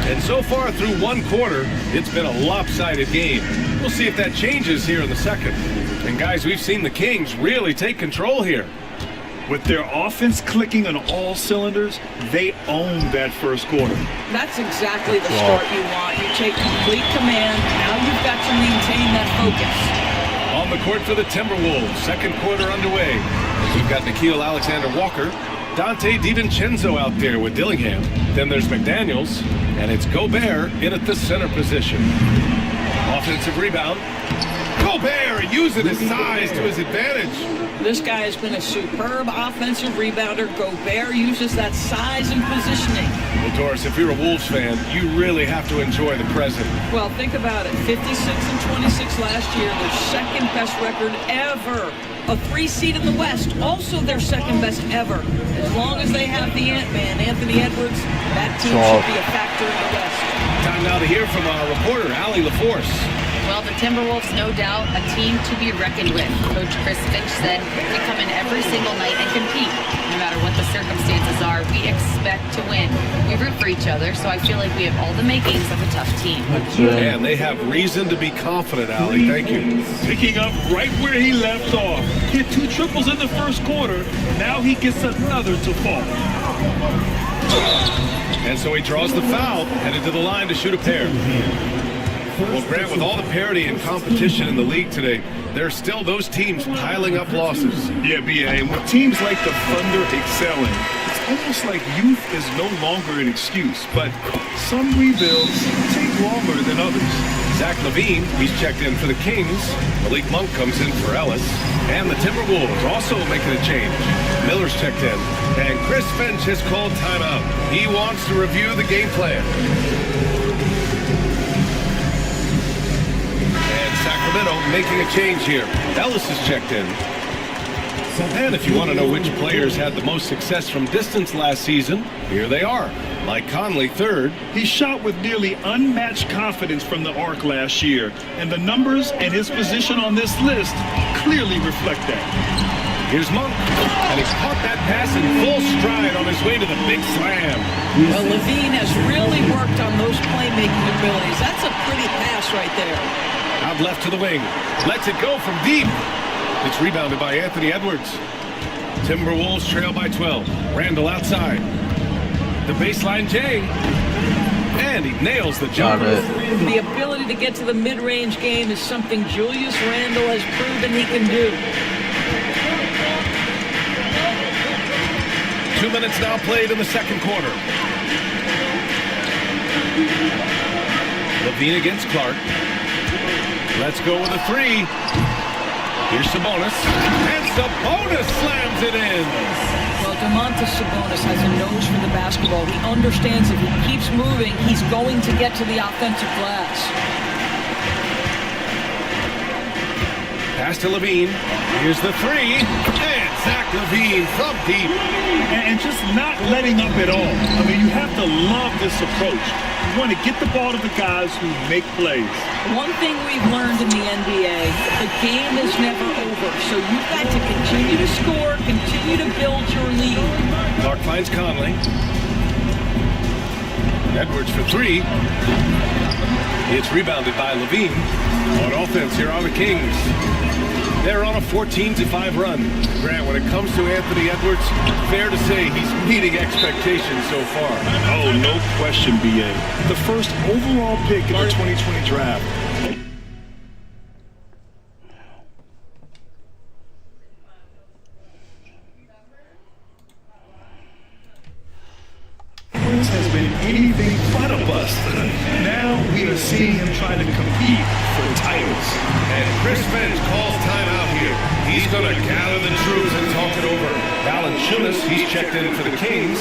Speaker 8: And so far through 1 quarter, it's been a lopsided game. We'll see if that changes here in the second. And guys, we've seen the Kings really take control here.
Speaker 10: With their offense clicking on all cylinders, they own that first quarter.
Speaker 9: That's exactly the start you want. You take complete command. Now you've got to maintain that focus.
Speaker 8: On the court for the Timberwolves, second quarter underway. We've got Nickeil Alexander-Walker, Dante DiVincenzo out there with Dillingham. Then there's McDaniels, and it's Gobert in at the center position. Offensive rebound. Gobert using his size to his advantage.
Speaker 9: This guy has been a superb offensive rebounder. Gobert uses that size and positioning.
Speaker 8: Well, Doris, if you're a Wolves fan, you really have to enjoy the present.
Speaker 9: Well, think about it. 56 and 26 last year, their second best record ever. A 3 seed in the West, also their second best ever. As long as they have the Ant-Man, Anthony Edwards, that team should be a factor in the West.
Speaker 8: Time now to hear from our reporter, Allie LaForce.
Speaker 11: Well, the Timberwolves, no doubt, a team to be reckoned with. Coach Chris Finch said we come in every single night and compete. No matter what the circumstances are, we expect to win. We root for each other, so I feel like we have all the makings of a tough team.
Speaker 8: And they have reason to be confident, Allie. Thank you.
Speaker 10: Picking up right where he left off. Hit 2 triples in the first quarter. Now he gets another to fall.
Speaker 8: And so he draws the foul, headed to the line to shoot a pair. Well, Grant, with all the parity and competition in the league today, there are still those teams piling up losses.
Speaker 10: Yeah, B.A., and with teams like the Thunder excelling, it's almost like youth is no longer an excuse, but some rebuilds take longer than others.
Speaker 8: Zach LaVine, he's checked in for the Kings. Malik Monk comes in for Ellis. And the Timberwolves also making a change. Miller's checked in. And Chris Finch has called timeout. He wants to review the game plan. Sacramento making a change here. Ellis is checked in. And if you want to know which players had the most success from distance last season, here they are. Mike Conley, third.
Speaker 10: He shot with nearly unmatched confidence from the arc last year, and the numbers and his position on this list clearly reflect that.
Speaker 8: Here's Monk, and he caught that pass in full stride on his way to the big slam.
Speaker 9: Well, LaVine has really worked on those playmaking abilities. That's a pretty pass right there.
Speaker 8: Out left to the wing. Lets it go from deep. It's rebounded by Anthony Edwards. Timberwolves trail by 12. Randall outside. The baseline J. And he nails the jumper.
Speaker 9: The ability to get to the mid-range game is something Julius Randle has proven he can do.
Speaker 8: 2 minutes now played in the second quarter. LaVine against Clark. Let's go with a 3. Here's Sabonis. And Sabonis slams it in.
Speaker 9: Well, Domantas Sabonis has a nose for the basketball. He understands if he keeps moving, he's going to get to the offensive glass.
Speaker 8: Pass to LaVine. Here's the 3. And Zach LaVine from deep.
Speaker 10: And just not letting up at all. I mean, you have to love this approach. You want to get the ball to the guys who make plays.
Speaker 9: One thing we've learned in the NBA, the game is never over. So you've got to continue to score, continue to build your lead.
Speaker 8: Clark finds Conley. Edwards for 3. It's rebounded by LaVine. On offense here on the Kings. They're on a 14-5 run. Grant, when it comes to Anthony Edwards, fair to say he's meeting expectations so far.
Speaker 10: Oh, no question, B.A. The first overall pick in the 2020 draft. Has been anything but a bust. Now we are seeing him trying to compete for titles.
Speaker 8: And Chris Finch calls timeout here. He's going to gather the troops and talk it over. Valanciunas, he's checked in for the Kings.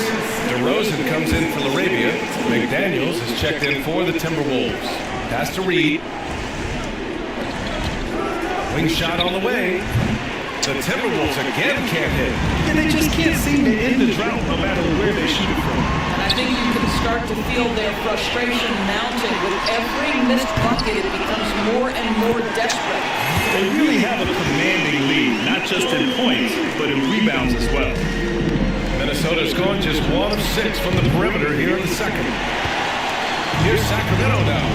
Speaker 8: DeRozan comes in for Laravia. McDaniels is checked in for the Timberwolves. Pass to Reed. Wing shot on the way. The Timberwolves again can't hit.
Speaker 10: And they just can't seem to end the drought no matter where they shoot it from.
Speaker 9: And I think you can start to feel their frustration mounting. With every missed bucket, it becomes more and more desperate.
Speaker 10: They really have a commanding lead, not just in points, but in rebounds as well.
Speaker 8: Minnesota's gone just 1 of 6 from the perimeter here in the second. Here's Sacramento now.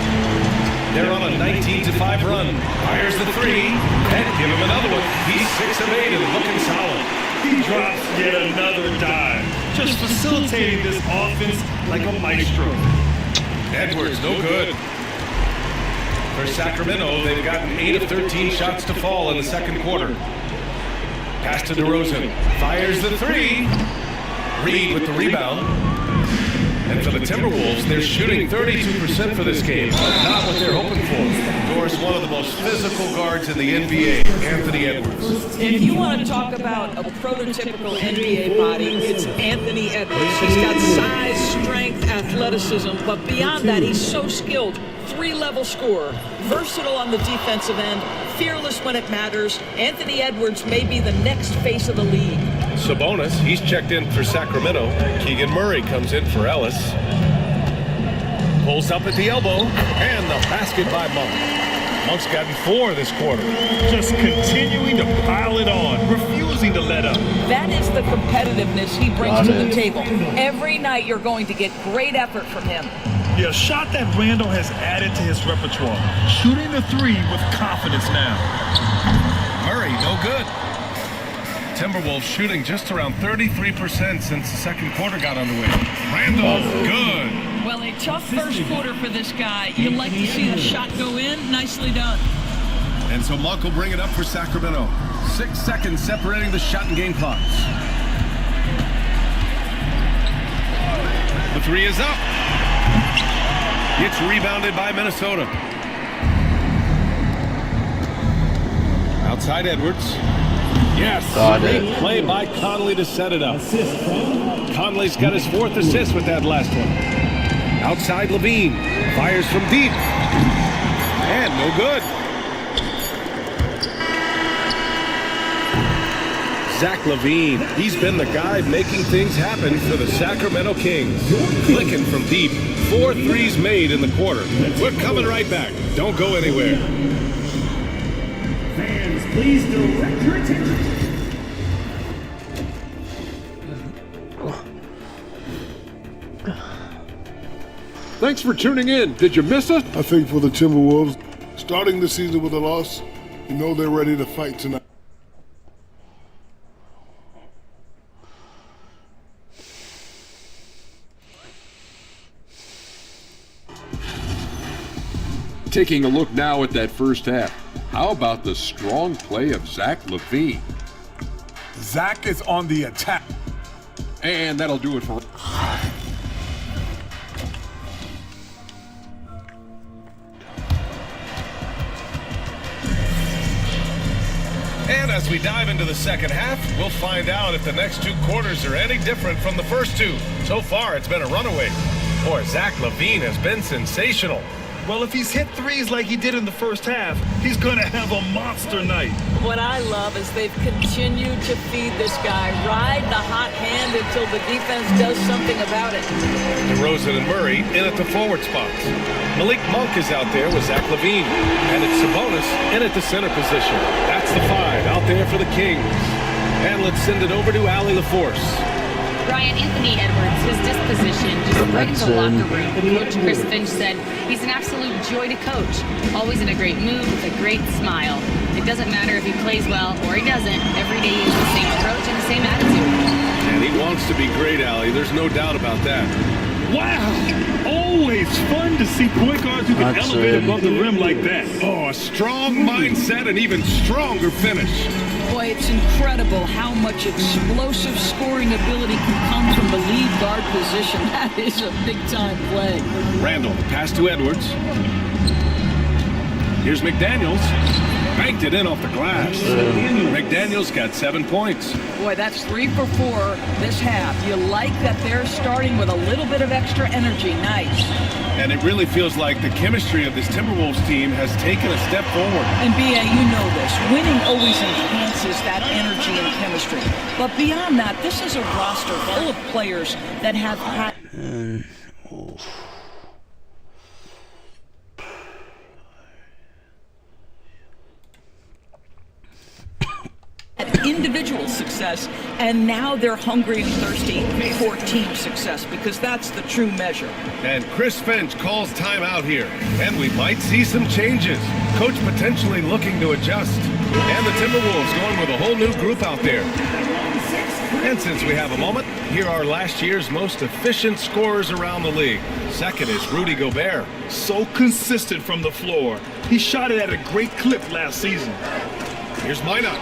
Speaker 8: They're on a 19-5 run. Fires the 3, and give him another one. He's 6 of 8 and looking solid.
Speaker 10: He drops yet another dime, just facilitating this offense like a maestro.
Speaker 8: Edwards, no good. For Sacramento, they've gotten 8 of 13 shots to fall in the second quarter. Pass to DeRozan. Fires the three. Reed with the rebound. And for the Timberwolves, they're shooting 32% for this game. Not what they're hoping for. Of course, one of the most physical guards in the NBA, Anthony Edwards.
Speaker 9: If you want to talk about a prototypical NBA body, it's Anthony Edwards. He's got size, strength, athleticism, but beyond that, he's so skilled. 3-level scorer, versatile on the defensive end, fearless when it matters. Anthony Edwards may be the next face of the league.
Speaker 8: Sabonis, he's checked in for Sacramento. Keegan Murray comes in for Ellis. Pulls up at the elbow, and the basket by Monk. Monk's gotten 4 this quarter.
Speaker 10: Just continuing to pile it on, refusing to let up.
Speaker 9: That is the competitiveness he brings to the table. Every night you're going to get great effort from him.
Speaker 10: Yeah, a shot that Randall has added to his repertoire. Shooting the three with confidence now.
Speaker 8: Murray, no good. Timberwolves shooting just around 33% since the second quarter got underway. Randall, good.
Speaker 9: Well, a tough first quarter for this guy. You like to see the shot go in. Nicely done.
Speaker 8: And so Monk will bring it up for Sacramento. 6 seconds separating the shot and game clocks. The three is up. It's rebounded by Minnesota. Outside Edwards. Yes, great play by Conley to set it up. Conley's got his 4th assist with that last one. Outside Levine, fires from deep. And no good. Zach Levine, he's been the guy making things happen for the Sacramento Kings. Clicking from deep, 4 threes made in the quarter. We're coming right back. Don't go anywhere.
Speaker 12: Fans, please direct your attention.
Speaker 13: Thanks for tuning in. Did you miss us?
Speaker 14: I think for the Timberwolves, starting the season with a loss, you know they're ready to fight tonight.
Speaker 13: Taking a look now at that first half. How about the strong play of Zach Levine?
Speaker 10: Zach is on the attack.
Speaker 13: And that'll do it for...
Speaker 8: And as we dive into the second half, we'll find out if the next 2 quarters are any different from the first 2. So far, it's been a runaway. Boy, Zach Levine has been sensational.
Speaker 10: Well, if he's hit threes like he did in the first half, he's going to have a monster night.
Speaker 9: What I love is they've continued to feed this guy, ride the hot hand until the defense does something about it.
Speaker 8: DeRozan and Murray in at the forward spots. Malik Monk is out there with Zach Levine. And it's Sabonis in at the center position. That's the 5 out there for the Kings. And let's send it over to Allie LaForce.
Speaker 11: Ryan, Anthony Edwards, his disposition just brightens the locker room. Coach Chris Finch said he's an absolute joy to coach. Always in a great mood with a great smile. It doesn't matter if he plays well or he doesn't. Every day he has the same approach and the same attitude.
Speaker 8: And he wants to be great, Allie. There's no doubt about that.
Speaker 10: Wow! Always fun to see point guards who can elevate above the rim like that.
Speaker 8: Oh, a strong mindset and even stronger finish.
Speaker 9: Boy, it's incredible how much explosive scoring ability can come from the lead guard position. That is a big-time play.
Speaker 8: Randall, pass to Edwards. Here's McDaniels. Banked it in off the glass. McDaniels got 7 points.
Speaker 9: Boy, that's 3 for 4 this half. You like that they're starting with a little bit of extra energy. Nice.
Speaker 8: And it really feels like the chemistry of this Timberwolves team has taken a step forward.
Speaker 9: And B.A., you know this. Winning always enhances that energy and chemistry. But beyond that, this is a roster full of players that have had... individual success, and now they're hungry and thirsty for team success, because that's the true measure.
Speaker 8: And Chris Finch calls timeout here, and we might see some changes. Coach potentially looking to adjust. And the Timberwolves going with a whole new group out there. And since we have a moment, here are last year's most efficient scorers around the league. Second is Rudy Gobert.
Speaker 10: So consistent from the floor. He shot it at a great clip last season.
Speaker 8: Here's Minot.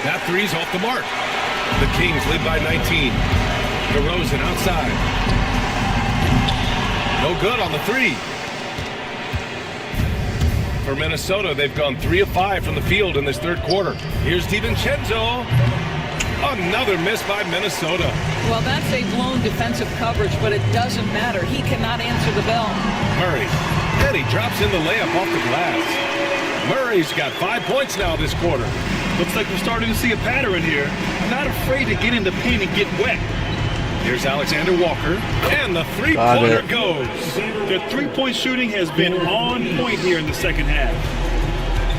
Speaker 8: That three's off the mark. The Kings lead by 19. DeRozan outside. No good on the three. For Minnesota, they've gone 3 of 5 from the field in this third quarter. Here's DiVincenzo. Another miss by Minnesota.
Speaker 9: Well, that's a blown defensive coverage, but it doesn't matter. He cannot answer the bell.
Speaker 8: Murray. And he drops in the layup off the glass. Murray's got 5 points now this quarter.
Speaker 10: Looks like we're starting to see a pattern here. Not afraid to get in the paint and get wet.
Speaker 8: Here's Alexander Walker, and the three-pointer goes.
Speaker 10: Their three-point shooting has been on point here in the second half.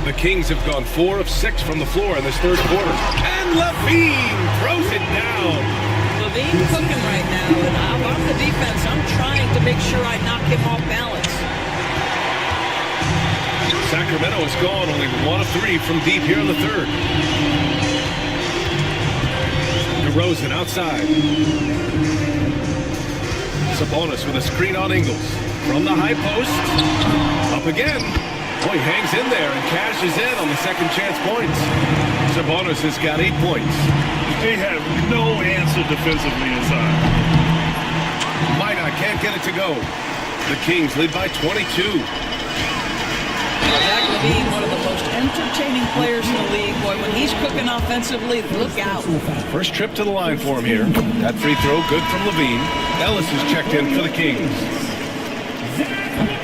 Speaker 8: The Kings have gone 4 of 6 from the floor in this third quarter. And LaVine throws it down.
Speaker 9: LaVine cooking right now, and I'm on the defense. I'm trying to make sure I knock him off balance.
Speaker 8: Sacramento has gone only 1 of 3 from deep here in the third. DeRozan outside. Sabonis with a screen on Ingles. From the high post. Up again. Boy, hangs in there and cashes in on the second chance points. Sabonis has got 8 points.
Speaker 10: They have no answer defensively inside.
Speaker 8: Minot can't get it to go. The Kings lead by 22.
Speaker 9: Zach LaVine, one of the most entertaining players in the league. Boy, when he's cooking offensively, look out.
Speaker 8: First trip to the line for him here. That free throw good from LaVine. Ellis is checked in for the Kings.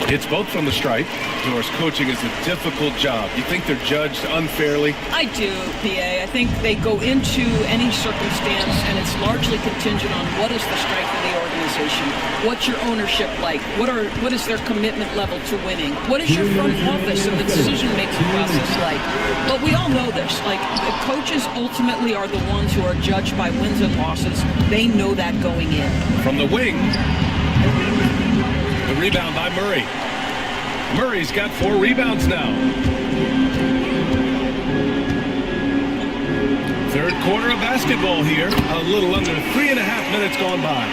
Speaker 8: It's both from the stripe. Doris, coaching is a difficult job. You think they're judged unfairly?
Speaker 9: I do, PA. I think they go into any circumstance, and it's largely contingent on what is the strength of the organization. What's your ownership like? What is their commitment level to winning? What is your front office and the decision-making process like? But we all know this. Like, the coaches ultimately are the ones who are judged by wins and losses. They know that going in.
Speaker 8: From the wing. The rebound by Murray. Murray's got 4 rebounds now. Third quarter of basketball here. A little under 3.5 minutes gone by.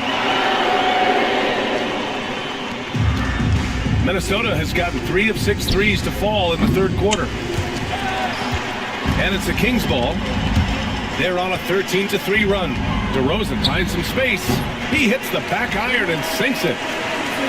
Speaker 8: Minnesota has gotten 3 of 6 threes to fall in the third quarter. And it's the Kings ball. They're on a 13-3 run. DeRozan finds some space. He hits the back iron and sinks it.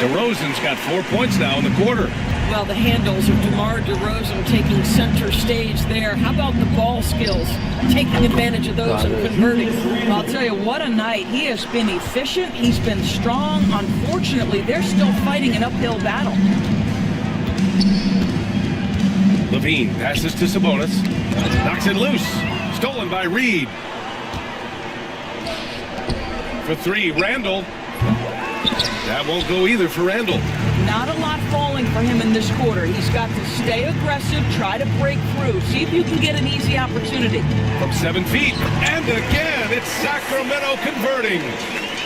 Speaker 8: DeRozan's got 4 points now in the quarter.
Speaker 9: Well, the handles of DeMar DeRozan taking center stage there. How about the ball skills? Taking advantage of those and converting. Well, I'll tell you, what a night. He has been efficient. He's been strong. Unfortunately, they're still fighting an uphill battle.
Speaker 8: LaVine passes to Sabonis. Knocks it loose. Stolen by Reed. For 3, Randall. That won't go either for Randall.
Speaker 9: Not a lot falling for him in this quarter. He's got to stay aggressive, try to break through, see if you can get an easy opportunity.
Speaker 8: From 7 feet, and again, it's Sacramento converting.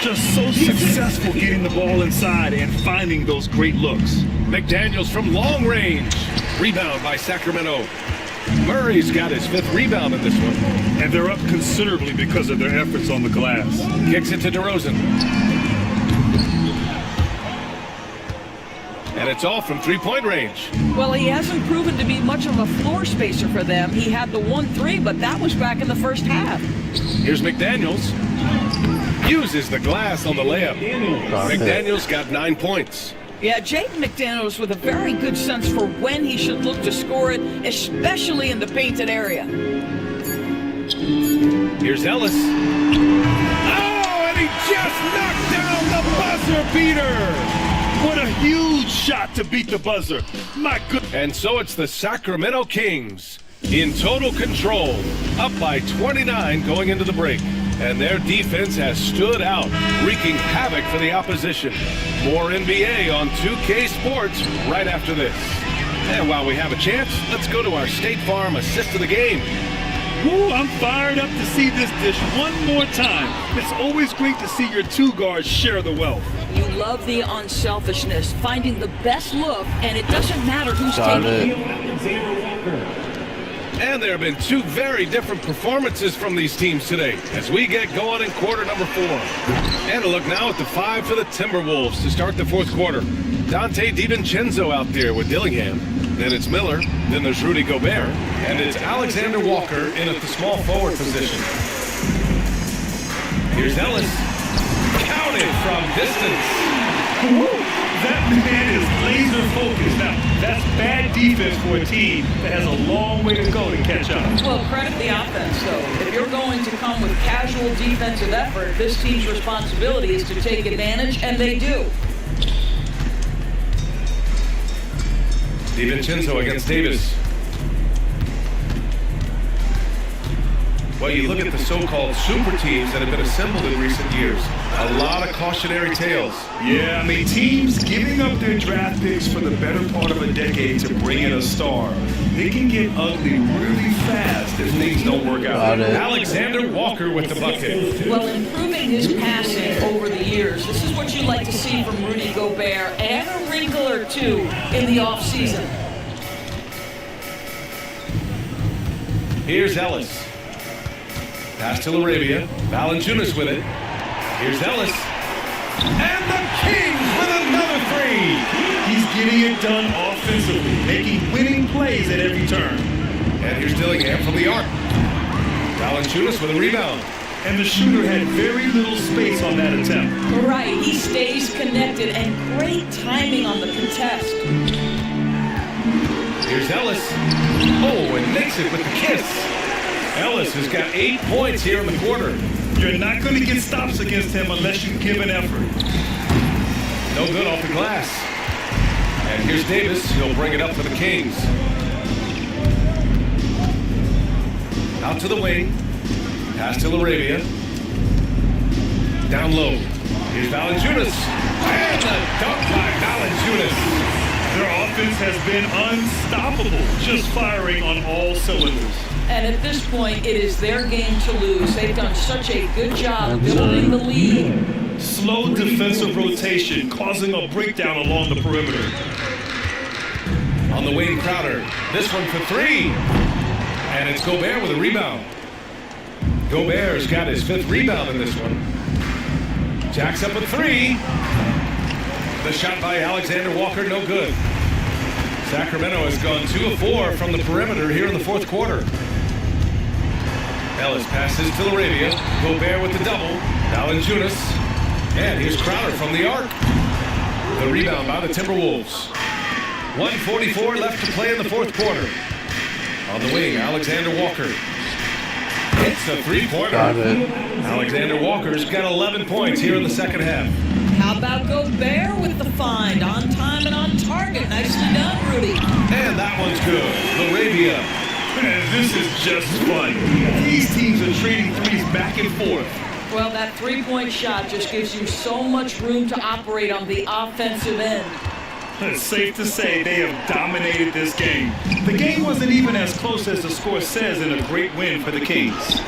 Speaker 10: Just so successful getting the ball inside and finding those great looks.
Speaker 8: McDaniels from long range. Rebound by Sacramento. Murray's got his 5th rebound in this one.
Speaker 10: And they're up considerably because of their efforts on the glass.
Speaker 8: Kicks it to DeRozan. And it's all from 3-point range.
Speaker 9: Well, he hasn't proven to be much of a floor spacer for them. He had the 1-3, but that was back in the first half.
Speaker 8: Here's McDaniels. Uses the glass on the layup. McDaniels got 9 points.
Speaker 9: Yeah, Jaden McDaniels with a very good sense for when he should look to score it, especially in the painted area.
Speaker 8: Here's Ellis. Oh, and he just knocked down the buzzer beater.
Speaker 10: What a huge shot to beat the buzzer. My goodness.
Speaker 8: And so it's the Sacramento Kings in total control, up by 29 going into the break. And their defense has stood out, wreaking havoc for the opposition. More NBA on 2K Sports right after this. And while we have a chance, let's go to our State Farm assist of the game.
Speaker 10: Ooh, I'm fired up to see this dish one more time. It's always great to see your 2 guards share the wealth.
Speaker 9: You love the unselfishness, finding the best look, and it doesn't matter who's taking it.
Speaker 8: And there have been two very different performances from these teams today as we get going in quarter number 4. And a look now at the 5 for the Timberwolves to start the fourth quarter. Dante DiVincenzo out there with Dillingham. Then it's Miller. Then there's Rudy Gobert. And it's Alexander Walker in at the small forward position. Here's Ellis. Counted from distance.
Speaker 10: That man is laser focused. Now, that's bad defense for a team that has a long way to go to catch up.
Speaker 9: Well, credit the offense, though. If you're going to come with casual defensive effort, this team's responsibility is to take advantage, and they do.
Speaker 8: DiVincenzo against Davis. Well, you look at the so-called super teams that have been assembled in recent years. A lot of cautionary tales.
Speaker 10: Yeah, I mean, teams giving up their draft picks for the better part of a decade to bring in a star. They can get ugly really fast if things don't work out.
Speaker 8: Alexander Walker with the bucket.
Speaker 9: Well, improving his passing over the years, this is what you like to see from Rudy Gobert, and a wrinkle or two in the offseason.
Speaker 8: Here's Ellis. Pass to Laravia. Valanciunas with it. Here's Ellis. And the Kings with another three.
Speaker 10: He's getting it done offensively, making winning plays at every turn.
Speaker 8: And here's Dillingham from the arc. Valanciunas with a rebound.
Speaker 10: And the shooter had very little space on that attempt.
Speaker 9: Right, he stays connected, and great timing on the contest.
Speaker 8: Here's Ellis. Oh, and makes it with the kiss. Ellis has got 8 points here in the quarter.
Speaker 10: You're not going to get stops against him unless you give an effort.
Speaker 8: No good off the glass. And here's Davis. He'll bring it up for the Kings. Out to the wing. Pass to Laravia. Down low. Here's Valanciunas. And a dunk by Valanciunas.
Speaker 10: Their offense has been unstoppable, just firing on all cylinders.
Speaker 9: And at this point, it is their game to lose. They've done such a good job building the lead.
Speaker 10: Slow defensive rotation, causing a breakdown along the perimeter.
Speaker 8: On the wing, Crowder. This one for three. And it's Gobert with a rebound. Gobert's got his 5th rebound in this one. Jacks up a three. The shot by Alexander Walker, no good. Sacramento has gone 2 of 4 from the perimeter here in the fourth quarter. Ellis passes to Laravia. Gobert with the double. Valanciunas. And here's Crowder from the arc. The rebound by the Timberwolves. 1:44 left to play in the fourth quarter. On the wing, Alexander Walker. It's a three-pointer. Alexander Walker's got 11 points here in the second half.
Speaker 9: How about Gobert with the find? On time and on target. Nicely done, Rudy.
Speaker 8: And that one's good. Laravia.
Speaker 10: Man, this is just fun. These teams are trading threes back and forth.
Speaker 9: Well, that three-point shot just gives you so much room to operate on the offensive end.
Speaker 10: It's safe to say they have dominated this game. The game wasn't even as close as the score says in a great win for the Kings.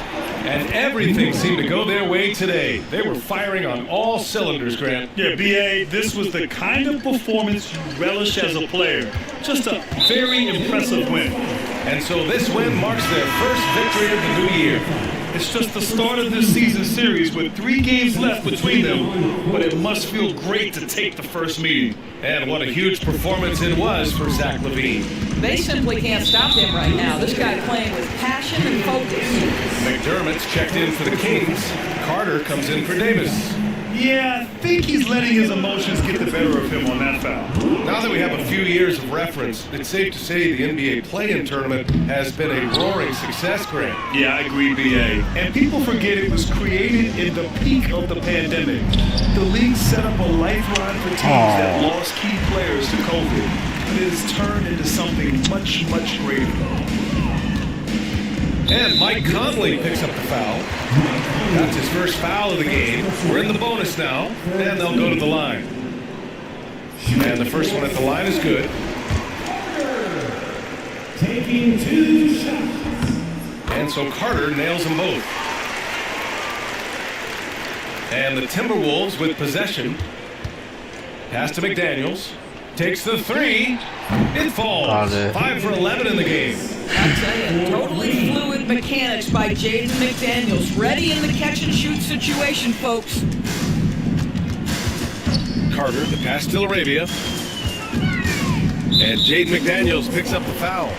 Speaker 8: And everything seemed to go their way today. They were firing on all cylinders, Grant.
Speaker 10: Yeah, B.A., this was the kind of performance you relish as a player. Just a very impressive win.
Speaker 8: And so this win marks their first victory of the new year.
Speaker 10: It's just the start of this season series with 3 games left between them, but it must feel great to take the first meeting.
Speaker 8: And what a huge performance it was for Zach LaVine.
Speaker 9: They simply can't stop him right now. This guy playing with passion and focus.
Speaker 8: McDermott's checked in for the Kings. Carter comes in for Davis.
Speaker 10: Yeah, I think he's letting his emotions get the better of him on that foul.
Speaker 8: Now that we have a few years of reference, it's safe to say the NBA play-in tournament has been a roaring success, Grant.
Speaker 10: Yeah, I agree, B.A. And people forget it was created in the peak of the pandemic. The league set up a lifeline for teams that lost key players to COVID. But it has turned into something much, much greater.
Speaker 8: And Mike Conley picks up the foul. That's his first foul of the game. We're in the bonus now, and they'll go to the line. And the first one at the line is good.
Speaker 12: Taking 2 shots.
Speaker 8: And so Carter nails them both. And the Timberwolves with possession. Pass to McDaniels. Takes the three. It falls. 5 for 11 in the game.
Speaker 9: I'll tell you, totally fluid mechanics by Jaden McDaniels. Ready in the catch-and-shoot situation, folks.
Speaker 8: Carter, the pass to Arabia. And Jaden McDaniels picks up the foul.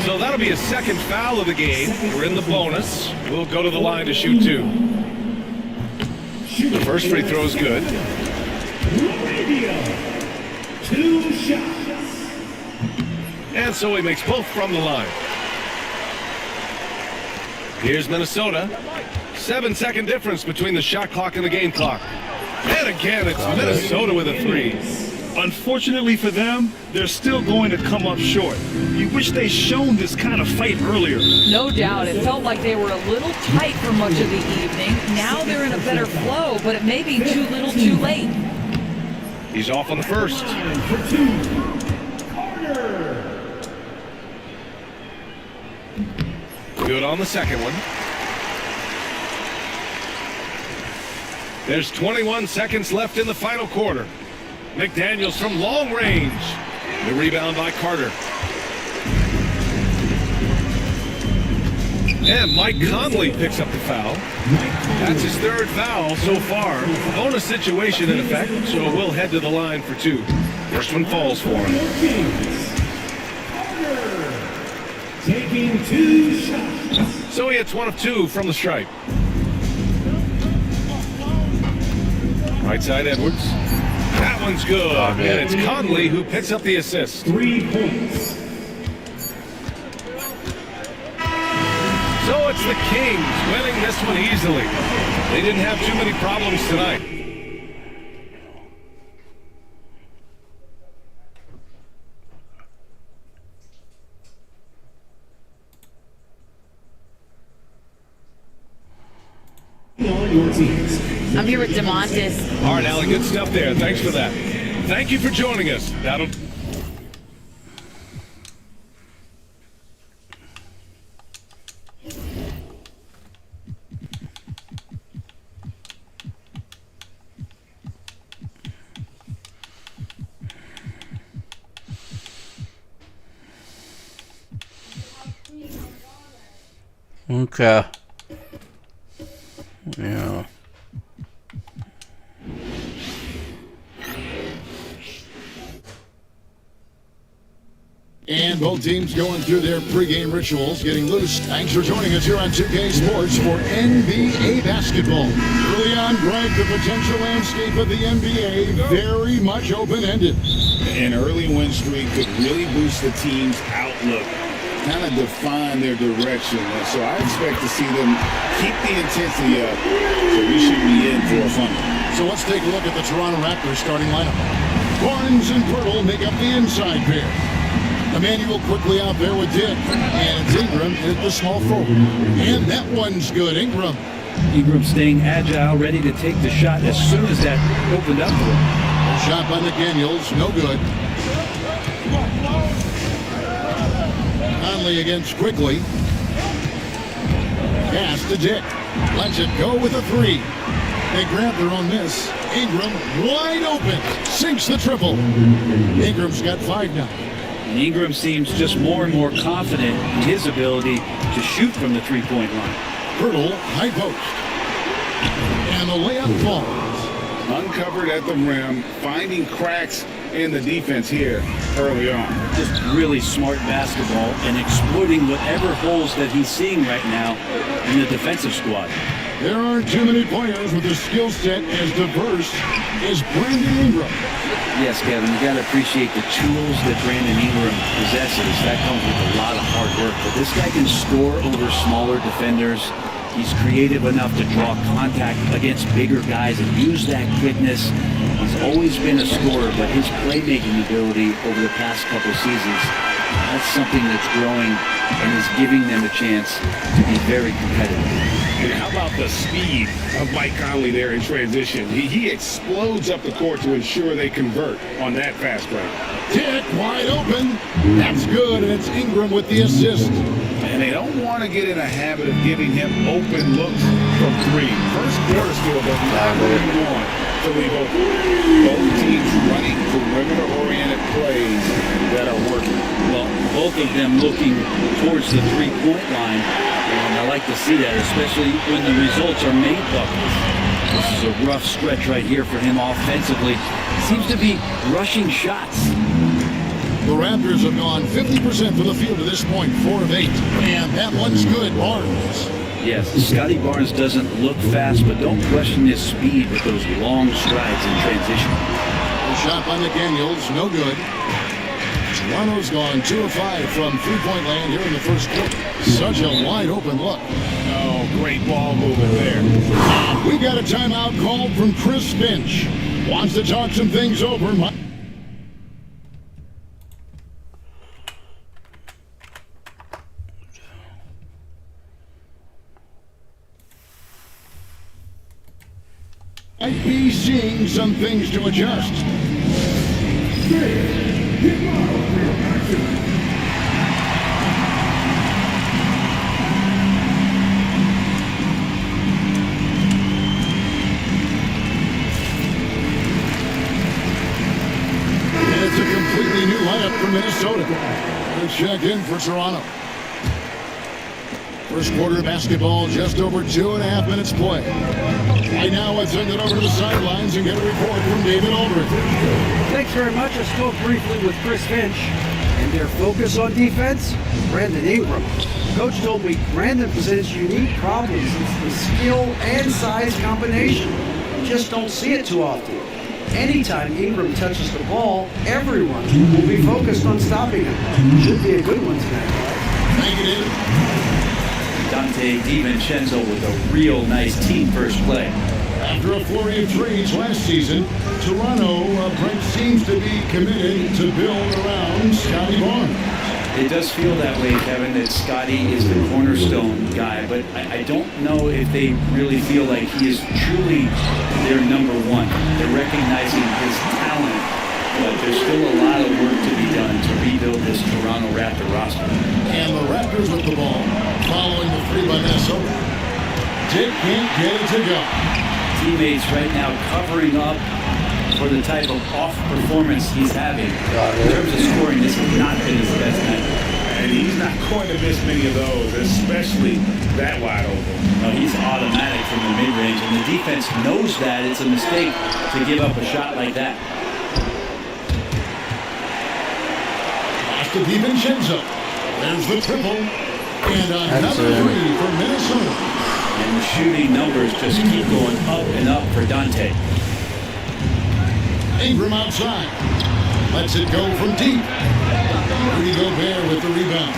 Speaker 8: So that'll be his second foul of the game. We're in the bonus. We'll go to the line to shoot 2. The first free throw is good.
Speaker 12: 2 shots.
Speaker 8: And so he makes both from the line. Here's Minnesota. 7-second difference between the shot clock and the game clock. And again, it's Minnesota with a 3.
Speaker 10: Unfortunately for them, they're still going to come up short. You wish they'd shown this kind of fight earlier.
Speaker 9: No doubt. It felt like they were a little tight for much of the evening. Now they're in a better flow, but it may be too little too late.
Speaker 8: He's off on the first. Good on the second one. There's 21 seconds left in the final quarter. McDaniels from long range. The rebound by Carter. And Mike Conley picks up the foul. That's his third foul so far. Bonus situation in effect, so we'll head to the line for 2. First one falls for him.
Speaker 12: Taking 2 shots.
Speaker 8: So he hits 1 of 2 from the stripe. Right side Edwards. That one's good. And it's Conley who picks up the assist.
Speaker 12: 3 points.
Speaker 8: So it's the Kings winning this one easily. They didn't have too many problems tonight.
Speaker 11: I'm here with DeMontis.
Speaker 8: All right, Allie, good stuff there. Thanks for that. Thank you for joining us. That'll...
Speaker 1: Okay. Yeah.
Speaker 2: And both teams going through their pregame rituals, getting loose. Thanks for joining us here on 2K Sports for NBA basketball. Early on, Greg, the potential landscape of the NBA very much open-ended.
Speaker 4: An early win streak could really boost the team's outlook, kind of define their direction. And so I expect to see them keep the intensity up. So we should be in for a fun one.
Speaker 2: So let's take a look at the Toronto Raptors starting lineup. Barnes and Pirtle make up the inside pair. Emmanuel quickly out there with Dick. And it's Ingram at the small forward. And that one's good. Ingram
Speaker 15: staying agile, ready to take the shot as soon as that opened up for him.
Speaker 2: Shot by McDaniels, no good. Conley against Quigley. Pass to Dick. Lets it go with a 3. They grab their own miss. Ingram wide open. Sinks the triple. Ingram's got 5 now.
Speaker 15: And Ingram seems just more and more confident in his ability to shoot from the three-point line.
Speaker 2: Pirtle, high post. And the layup falls.
Speaker 4: Uncovered at the rim, finding cracks in the defense here early on.
Speaker 15: Just really smart basketball and exploiting whatever holes that he's seeing right now in the defensive squad.
Speaker 2: There aren't too many players with a skill set as diverse as Brandon Ingram.
Speaker 15: Yes, Kevin, you got to appreciate the tools that Brandon Ingram possesses. That comes with a lot of hard work. But this guy can score over smaller defenders. He's creative enough to draw contact against bigger guys and use that quickness. He's always been a scorer, but his playmaking ability over the past couple seasons, that's something that's growing and is giving them a chance to be very competitive.
Speaker 4: And how about the speed of Mike Conley there in transition? He explodes up the court to ensure they convert on that fast break.
Speaker 2: Dick wide open. That's good, and it's Ingram with the assist.
Speaker 4: And they don't want to get in a habit of giving him open looks from 3. First quarter still, but not where you want. to leave open. Both teams running perimeter-oriented plays that are working.
Speaker 15: Well, both of them looking towards the three-point line. And I like to see that, especially when the results are made buckets. This is a rough stretch right here for him offensively. Seems to be rushing shots.
Speaker 2: The Raptors have gone 50% from the field to this point, 4 of 8. And that one's good, Barnes.
Speaker 15: Yes, Scotty Barnes doesn't look fast, but don't question his speed with those long strides in transition.
Speaker 2: The shot by McDaniels, no good. Toronto's gone 2 of 5 from three-point land here in the first quarter. Such a wide-open look.
Speaker 4: Oh, great ball movement there.
Speaker 2: We got a timeout called from Chris Finch. Wants to talk some things over. Might be seeing some things to adjust. And it's a completely new lineup for Minnesota. They're checked in for Toronto. First quarter of basketball, just over 2.5 minutes play. Right now, let's send it over to the sidelines and get a report from David Aldridge.
Speaker 6: Thanks very much. I spoke briefly with Chris Finch, and their focus on defense, Brandon Ingram. Coach told me Brandon presents unique problems. It's the skill and size combination. You just don't see it too often. Anytime Ingram touches the ball, everyone will be focused on stopping him. Should be a good one tonight.
Speaker 2: Thank you, David.
Speaker 15: Dante DiVincenzo with a real nice team first play.
Speaker 2: After a flurry of trades last season, Toronto seems to be committed to build around Scotty Barnes.
Speaker 15: It does feel that way, Kevin, that Scotty is the cornerstone guy, but I don't know if they really feel like he is truly their number one. They're recognizing his talent, but there's still a lot of work to be done to rebuild this Toronto Raptor roster.
Speaker 2: And the Raptors with the ball, following the three by Minnesota. Dick can't get it to go.
Speaker 15: Teammates right now covering up for the type of off performance he's having. In terms of scoring, this has not been his best night.
Speaker 4: And he's not going to miss many of those, especially that wide open.
Speaker 15: No, he's automatic from the mid-range, and the defense knows that it's a mistake to give up a shot like that.
Speaker 2: Pass to DiVincenzo. There's the triple. And another three for Minnesota.
Speaker 15: And the shooting numbers just keep going up and up for Dante.
Speaker 2: Ingram outside. Lets it go from deep. Rudy Gobert with the rebound.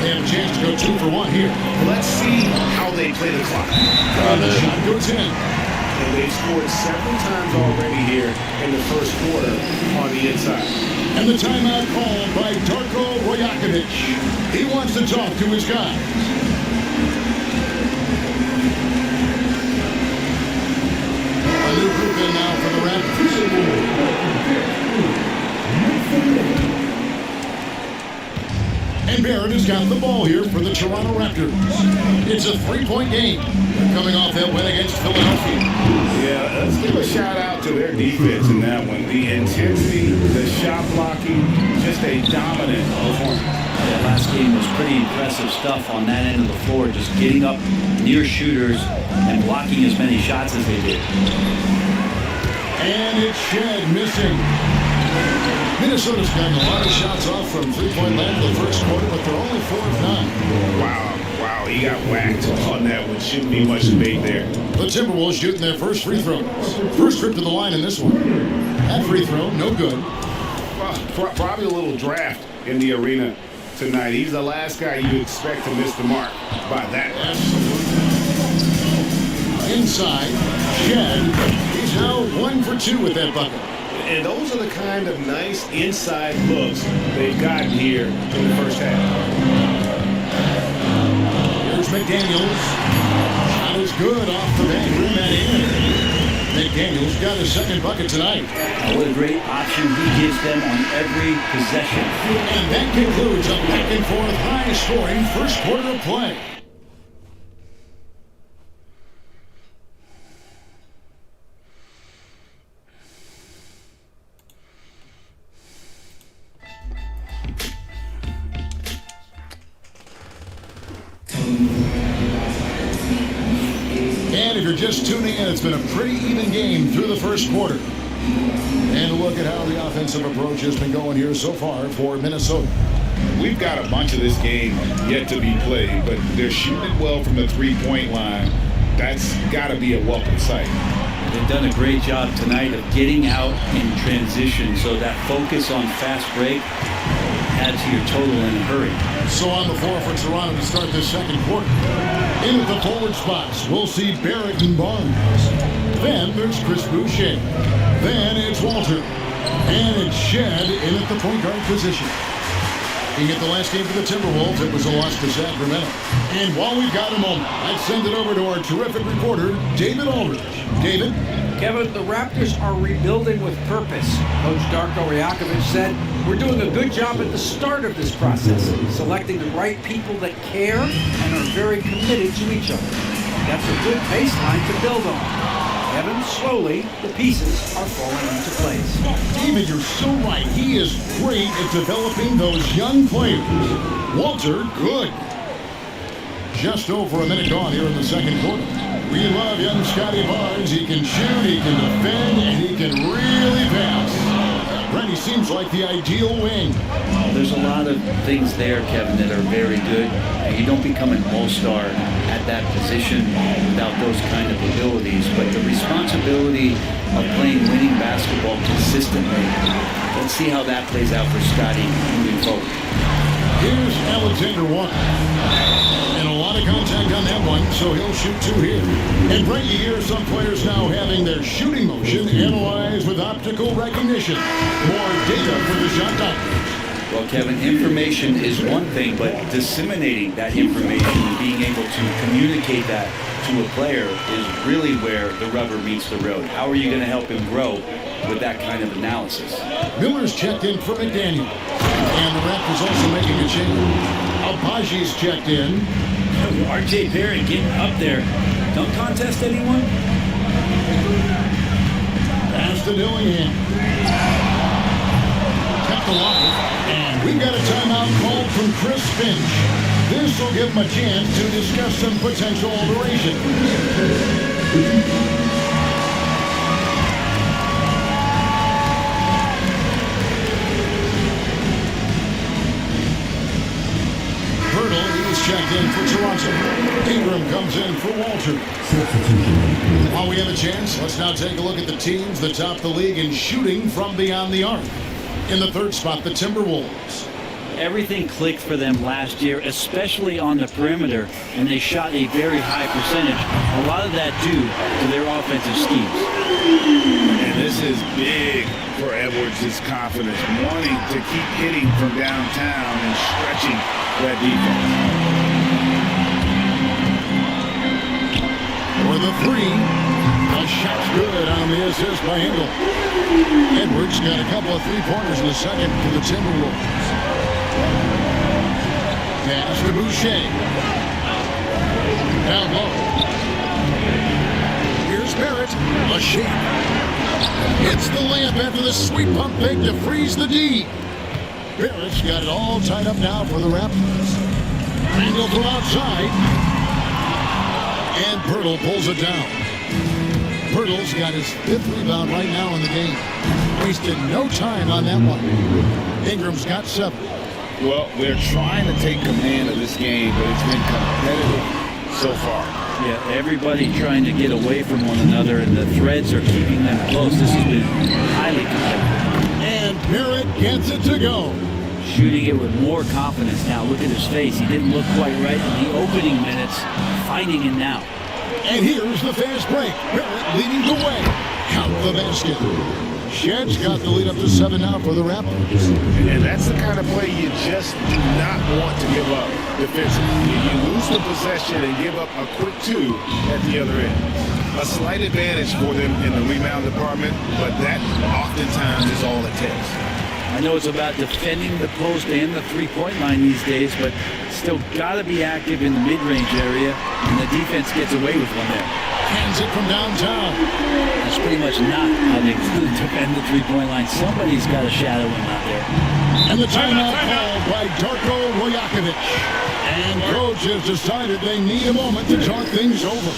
Speaker 2: They have a chance to go 2 for 1 here.
Speaker 4: Let's see how they play the clock.
Speaker 2: The shot goes in.
Speaker 4: And they've scored several times already here in the first quarter on the inside.
Speaker 2: And the timeout called by Darko Rajakovic. He wants to talk to his guys. A new group in now for the Raptors. And Barrett has got the ball here for the Toronto Raptors. It's a 3-point game. They're coming off that win against Philadelphia.
Speaker 4: Yeah, let's give a shout out to their defense in that one. The intensity, the shot blocking, just a dominant performance.
Speaker 15: That last game was pretty impressive stuff on that end of the floor, just getting up near shooters and blocking as many shots as they did.
Speaker 2: And it's Shed missing. Minnesota's gotten a lot of shots off from three-point land in the first quarter, but they're only 4 of 9.
Speaker 4: Wow, he got whacked on that one. Shouldn't be much debate there.
Speaker 2: The Timberwolves shooting their first free throws. First trip to the line in this one. That free throw, no good.
Speaker 4: Probably a little draft in the arena tonight. He's the last guy you expect to miss the mark by that.
Speaker 2: Inside, Shed. He's now 1 for 2 with that bucket.
Speaker 4: And those are the kind of nice inside looks they've gotten here in the first half.
Speaker 2: Here's McDaniels. Shot is good off the back rim and in. McDaniels got his second bucket tonight.
Speaker 15: What a great option he gives them on every possession.
Speaker 2: And that concludes a back-and-forth high-scoring first quarter of play. And if you're just tuning in, it's been a pretty even game through the first quarter. And look at how the offensive approach has been going here so far for Minnesota.
Speaker 4: We've got a bunch of this game yet to be played, but they're shooting it well from the three-point line. That's got to be a welcome sight.
Speaker 15: They've done a great job tonight of getting out in transition, so that focus on fast break adds to your total in a hurry.
Speaker 2: So on the floor for Toronto to start this second quarter. In at the forward spots, we'll see Barrett and Barnes. Then there's Chris Boucher. Then it's Walter. And it's Shed in at the point guard position. Being at the last game for the Timberwolves, it was a loss to Sacramento. And while we've got a moment, I'd send it over to our terrific reporter, David Aldridge. David?
Speaker 6: Kevin, the Raptors are rebuilding with purpose. Coach Darko Rajakovic said, we're doing a good job at the start of this process, selecting the right people that care and are very committed to each other. That's a good baseline to build on. Kevin, slowly, the pieces are falling into place.
Speaker 2: David, you're so right. He is great at developing those young players. Walter, good. Just over a minute gone here in the second quarter. We love young Scotty Barnes. He can shoot, he can defend, and he can really pass. Brent, he seems like the ideal wing.
Speaker 15: There's a lot of things there, Kevin, that are very good. You don't become an all-star at that position without those kind of abilities, but the responsibility of playing winning basketball consistently, let's see how that plays out for Scotty moving forward.
Speaker 2: Here's Alexander Walker. And a lot of contact on that one, so he'll shoot two here. And Brent, you hear some players now having their shooting motion analyzed with optical recognition. More data for the shot doctors.
Speaker 15: Well, Kevin, information is one thing, but disseminating that information and being able to communicate that to a player is really where the rubber meets the road. How are you going to help him grow with that kind of analysis?
Speaker 2: Miller's checked in for McDaniel. And the Raptors also making a change. Alpagi's checked in.
Speaker 15: R.J. Barrett getting up there. Don't contest anyone?
Speaker 2: Pass to Dillingham. Kept alive. And we got a timeout called from Chris Finch. This will give him a chance to discuss some potential alteration. Checked in for Toronto. Ingram comes in for Walter. While we have a chance, let's now take a look at the teams that top the league in shooting from beyond the arc. In the third spot, the Timberwolves.
Speaker 15: Everything clicked for them last year, especially on the perimeter, and they shot a very high percentage. A lot of that due to their offensive schemes.
Speaker 4: And this is big for Edwards' confidence, wanting to keep hitting from downtown and stretching that defense.
Speaker 2: For the three, the shot's good on the assist by Engel. Edwards got a couple of three-pointers in the second for the Timberwolves. Pass to Boucher. Down low. Here's Barrett. A shot. Hits the layup after the sweet pump fake to freeze the D. Barrett's got it all tied up now for the Raptors. Randall from outside. And Pirtle pulls it down. Pirtle's got his fifth rebound right now in the game. Wasted no time on that one. Ingram's got 7.
Speaker 4: Well, they're trying to take command of this game, but it's been competitive so far.
Speaker 15: Yeah, everybody trying to get away from one another, and the threads are keeping them close. This has been highly competitive.
Speaker 2: And Barrett gets it to go.
Speaker 15: Shooting it with more confidence now. Look at his face. He didn't look quite right in the opening minutes. Finding it now.
Speaker 2: And here's the fast break. Barrett leading the way. Count the basket. Shed's got the lead up to 7 now for the Raptors.
Speaker 4: And that's the kind of play you just do not want to give up defensively. You lose the possession and give up a quick 2 at the other end. A slight advantage for them in the rebound department, but that oftentimes is all it takes.
Speaker 15: I know it's about defending the post and the three-point line these days, but still got to be active in the mid-range area, and the defense gets away with one there.
Speaker 2: Hands it from downtown.
Speaker 15: That's pretty much not how they defend the three-point line. Somebody's got to shadow him out there.
Speaker 2: And the timeout called by Darko Rajakovic. And Coach coach has decided they need a moment to talk things over.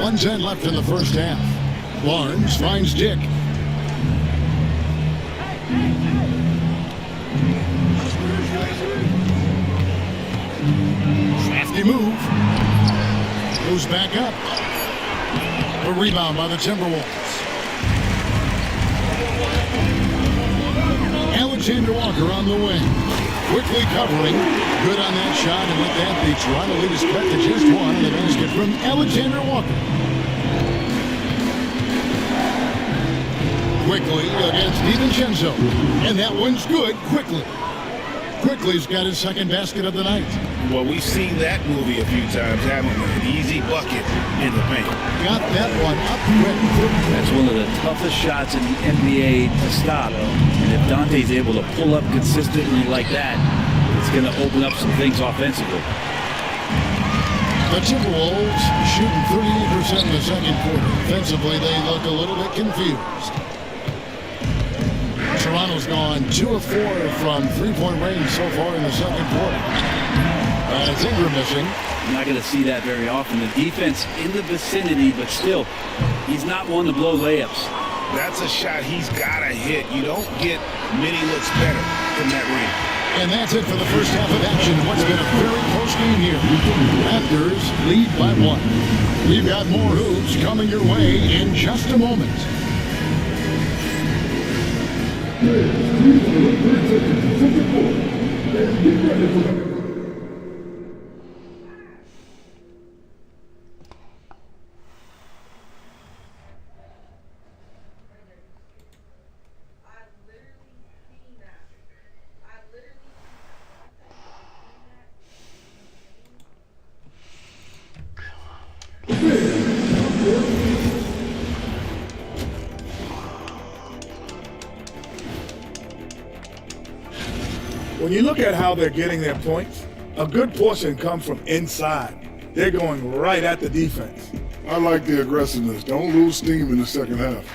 Speaker 2: .10 left in the first half. Barnes finds Dick. Crafty move. Goes back up. A rebound by the Timberwolves. Alexander Walker on the wing. Quickly covering. Good on that shot, and with that, the Toronto lead is cut to just one on the basket from Alexander Walker. Quickly against DiVincenzo. And that one's good. Quickly's got his second basket of the night.
Speaker 4: Well, we've seen that movie a few times, haven't we? An easy bucket in the paint.
Speaker 2: Got that one up quick.
Speaker 15: That's one of the toughest shots in the NBA to stop. And if Dante's able to pull up consistently like that, it's going to open up some things offensively.
Speaker 2: The Timberwolves shooting 38% in the second quarter. Offensively, they look a little bit confused. Toronto's gone 2 of 4 from three-point range so far in the second quarter. It's Ingram missing.
Speaker 15: You're not going to see that very often. The defense in the vicinity, but still, he's not one to blow layups.
Speaker 4: That's a shot he's got to hit. You don't get many looks better from that ring.
Speaker 2: And that's it for the first half of action. What's been a very close game here. Raptors lead by 1. We've got more hoops coming your way in just a moment.
Speaker 10: When you look at how they're getting their points, a good portion comes from inside. They're going right at the defense.
Speaker 14: I like the aggressiveness. Don't lose steam in the second half.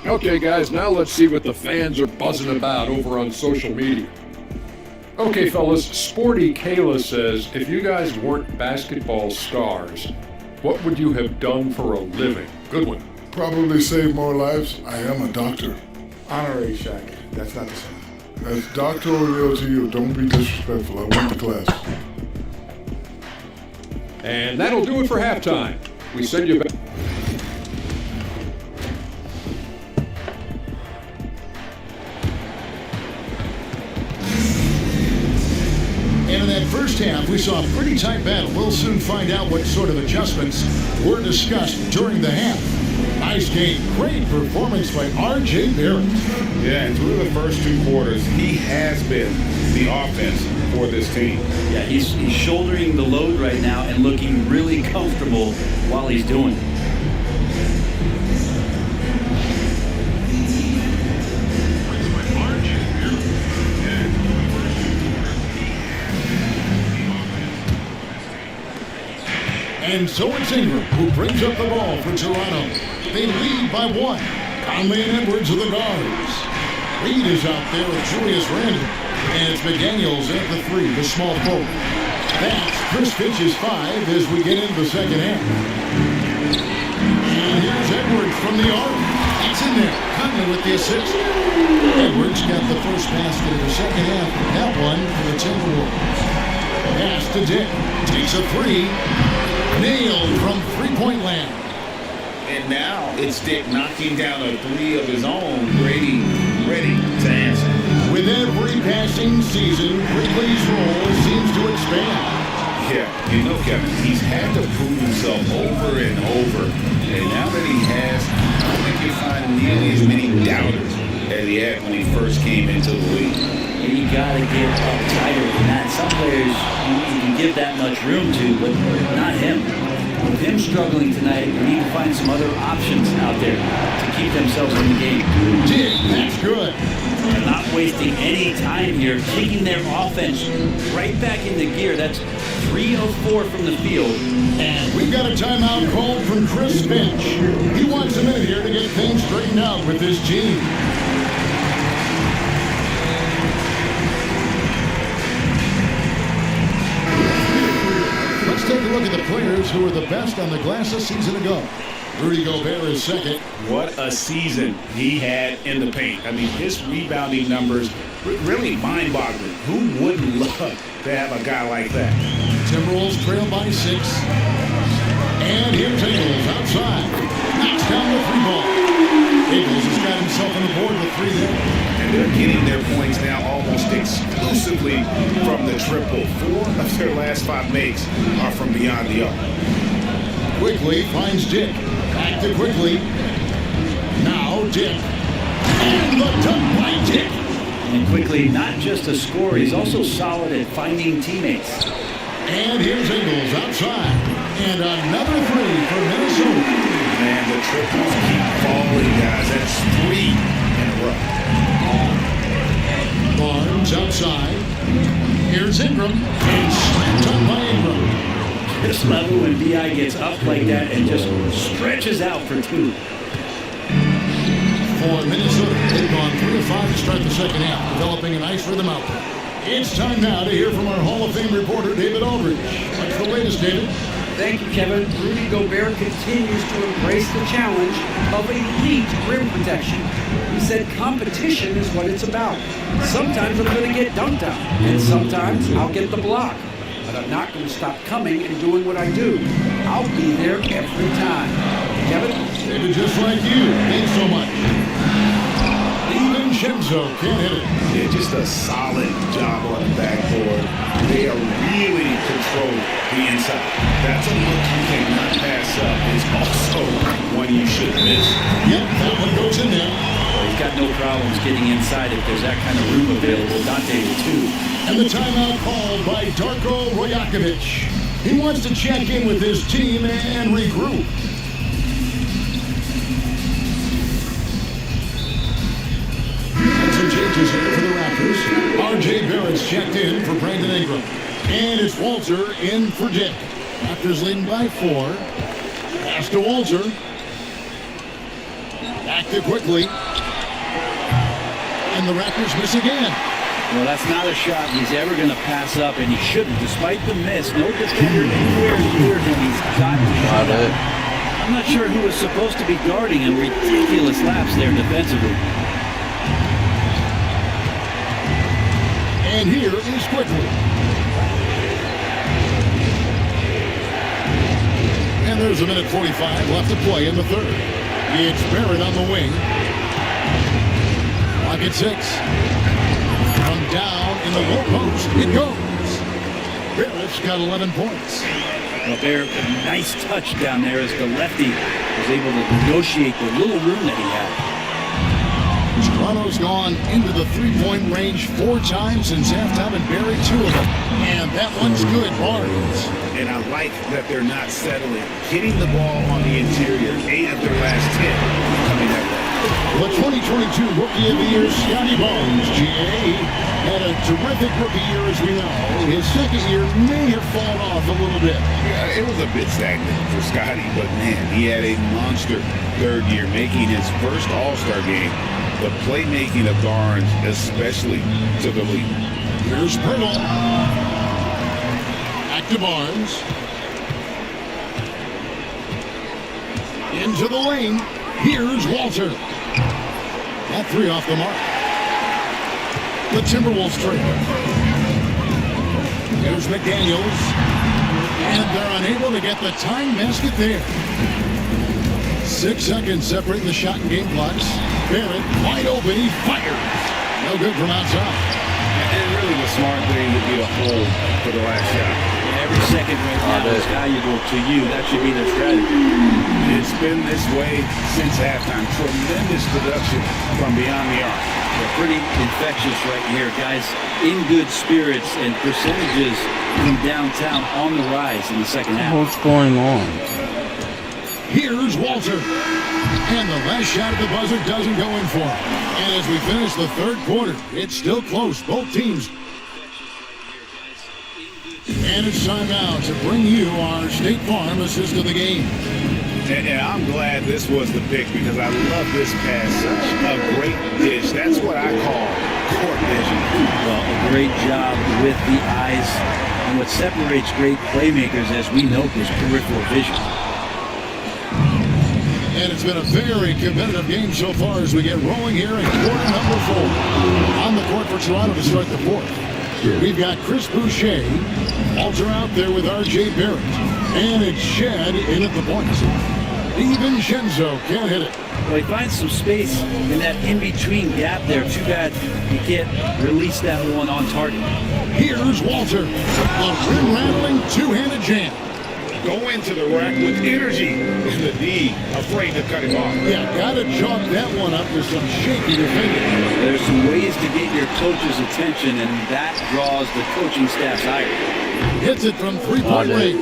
Speaker 13: Okay, guys, now let's see what the fans are buzzing about over on social media. Okay, fellas, Sporty Kayla says, if you guys weren't basketball stars, what would you have done for a living? Good one.
Speaker 14: Probably save more lives. I am a doctor.
Speaker 10: Honorary Shaq. That's not the same.
Speaker 14: That's Dr. O'Neill to you. Don't be disrespectful. I went to class.
Speaker 13: And that'll do it for halftime. We send you back.
Speaker 2: And in that first half, we saw a pretty tight battle. We'll soon find out what sort of adjustments were discussed during the half. Nice game. Great performance by R.J. Barrett.
Speaker 4: Yeah, and through the first 2 quarters, he has been the offense for this team.
Speaker 15: Yeah, he's shouldering the load right now and looking really comfortable while he's doing it.
Speaker 2: And so it's Ingram who brings up the ball for Toronto. They lead by 1. Conley and Edwards are the guards. Reed is out there with Julius Randle. And it's McDaniels at the 3, the small forward. That's Chris Finch's 5 as we get into the second half. And here's Edwards from the arc. It's in there. Conley with the assist. Edwards got the first basket of the second half. That one for the Timberwolves. Pass to Dick. Takes a 3. Nailed from three-point land.
Speaker 4: And now it's Dick knocking down a 3 of his own. Brady ready to answer.
Speaker 2: With every passing season, Wrigley's role seems to expand.
Speaker 4: Yeah, you know, Kevin, he's had to prove himself over and over. And now that he has, I don't think you'll find nearly as many doubters as he had when he first came into the league.
Speaker 15: And you gotta get up tighter than that. Some players you can give that much room to, but not him. With him struggling tonight, we need to find some other options out there to keep themselves in the game.
Speaker 2: That's good.
Speaker 15: They're not wasting any time here, kicking their offense right back into gear. That's 3 of 4 from the field.
Speaker 2: And we've got a timeout called from Chris Finch. He wants a minute here to get things straightened out with his team. Let's take a look at the players who were the best on the glass a season ago. Rudy Gobert is second.
Speaker 4: What a season he had in the paint. I mean, his rebounding numbers really mind-boggling. Who wouldn't love to have a guy like that?
Speaker 2: Timberwolves trail by 6. And here's Ingles outside. Knocks down the 3 ball. Ingles has got himself on the board with 3 there.
Speaker 4: And they're getting their points now almost exclusively from the triple. 4 of their last 5 makes are from beyond the arc.
Speaker 2: Quickly finds Dick. Back to Quickly. Now Dick. And the dunk by Dick.
Speaker 15: And Quickly, not just a scorer, he's also solid at finding teammates.
Speaker 2: And here's Ingles outside. And another 3 for Minnesota.
Speaker 4: Man, the triples keep falling, guys. That's 3 in a row.
Speaker 2: Barnes outside. Here's Ingram. And slammed on by Ingram.
Speaker 15: This level when B.I. gets up like that and just stretches out for 2.
Speaker 2: For Minnesota, they've gone 3 of 5 to start the second half, developing a nice rhythm out there. It's time now to hear from our Hall of Fame reporter, David Aldridge. What's the latest, David?
Speaker 6: Thank you, Kevin. Rudy Gobert continues to embrace the challenge of elite rim protection. He said competition is what it's about. Sometimes I'm going to get dunked on, and sometimes I'll get the block. But I'm not going to stop coming and doing what I do. I'll be there every time. Kevin?
Speaker 2: David, just like you. Thanks so much. Even Shenzo can't hit it.
Speaker 4: Yeah, just a solid job on the backboard. They are really controlling the inside. That's a look you cannot pass up. It's also one you should miss.
Speaker 2: Yep, that one goes in there.
Speaker 15: Well, he's got no problems getting inside if there's that kind of room available. Dante will too.
Speaker 2: And the timeout called by Darko Rajakovic. He wants to check in with his team and regroup. And some changes here for the Raptors. R.J. Barrett's checked in for Brandon Ingram. And it's Walter in for Dick. Raptors leading by 4. Pass to Walter. Back to Quickly. And the Raptors miss again.
Speaker 15: Well, that's not a shot he's ever going to pass up, and he shouldn't. Despite the miss, no defender anywhere near him. He's got it. I'm not sure who was supposed to be guarding him. Ridiculous laps there defensively.
Speaker 2: And here is Quickly. And there's a minute 45 left to play in the third. It's Barrett on the wing. Clock at 6. From down in the low post, it goes. Barrett's got 11 points.
Speaker 15: Well, Barrett, a nice touch down there as the lefty was able to negotiate the little room that he had.
Speaker 2: Toronto's gone into the three-point range 4 times since halftime and buried 2 of them. And that one's good, Barnes.
Speaker 4: And I like that they're not settling. Hitting the ball on the interior, 8 of their last 10 coming that way.
Speaker 2: The 2022 Rookie of the Year, Scotty Barnes, GA, had a terrific rookie year, as we know. His second year may have fallen off a little bit.
Speaker 4: Yeah, it was a bit stagnant for Scotty, but man, he had a monster third year, making his first All-Star game. The playmaking of Barnes especially took a lead.
Speaker 2: Here's Brittle. Back to Barnes. Into the lane. Here's Walter. That 3 off the mark. The Timberwolves trail. Here's McDaniels. And they're unable to get the time basket there. 6 seconds separating the shot and game clocks. Barrett wide open. He fires. No good from outside.
Speaker 4: It really was smart thing to be a hold for the last shot.
Speaker 15: Every second right now is valuable to you. That should be their strategy.
Speaker 4: It's been this way since halftime. Tremendous production from beyond the arc.
Speaker 15: They're pretty infectious right here. Guys in good spirits, and percentages from downtown on the rise in the second half.
Speaker 1: What's going on?
Speaker 2: Here's Walter. And the last shot at the buzzer doesn't go in for him. And as we finish the third quarter, it's still close. Both teams. And it's time now to bring you our State Farm assist of the game.
Speaker 4: And I'm glad this was the pick because I love this pass. Such a great dish. That's what I call court vision.
Speaker 15: Well, a great job with the eyes. And what separates great playmakers, as we note, is peripheral vision.
Speaker 2: And it's been a very competitive game so far as we get rolling here in quarter number 4. On the court for Toronto to start the fourth. We've got Chris Boucher, Walter out there with R.J. Barrett, and it's Shed in at the point. DiVincenzo can't hit it.
Speaker 15: Well, he finds some space in that in-between gap there. Too bad he can't release that one on target.
Speaker 2: Here's Walter. A rim-rattling two-handed jam.
Speaker 4: Go into the rack with energy. And the D afraid to cut him off.
Speaker 2: Yeah, gotta chalk that one up with some shaky defending.
Speaker 15: There's some ways to get your coach's attention, and that draws the coaching staff's ire.
Speaker 2: Hits it from three-point range.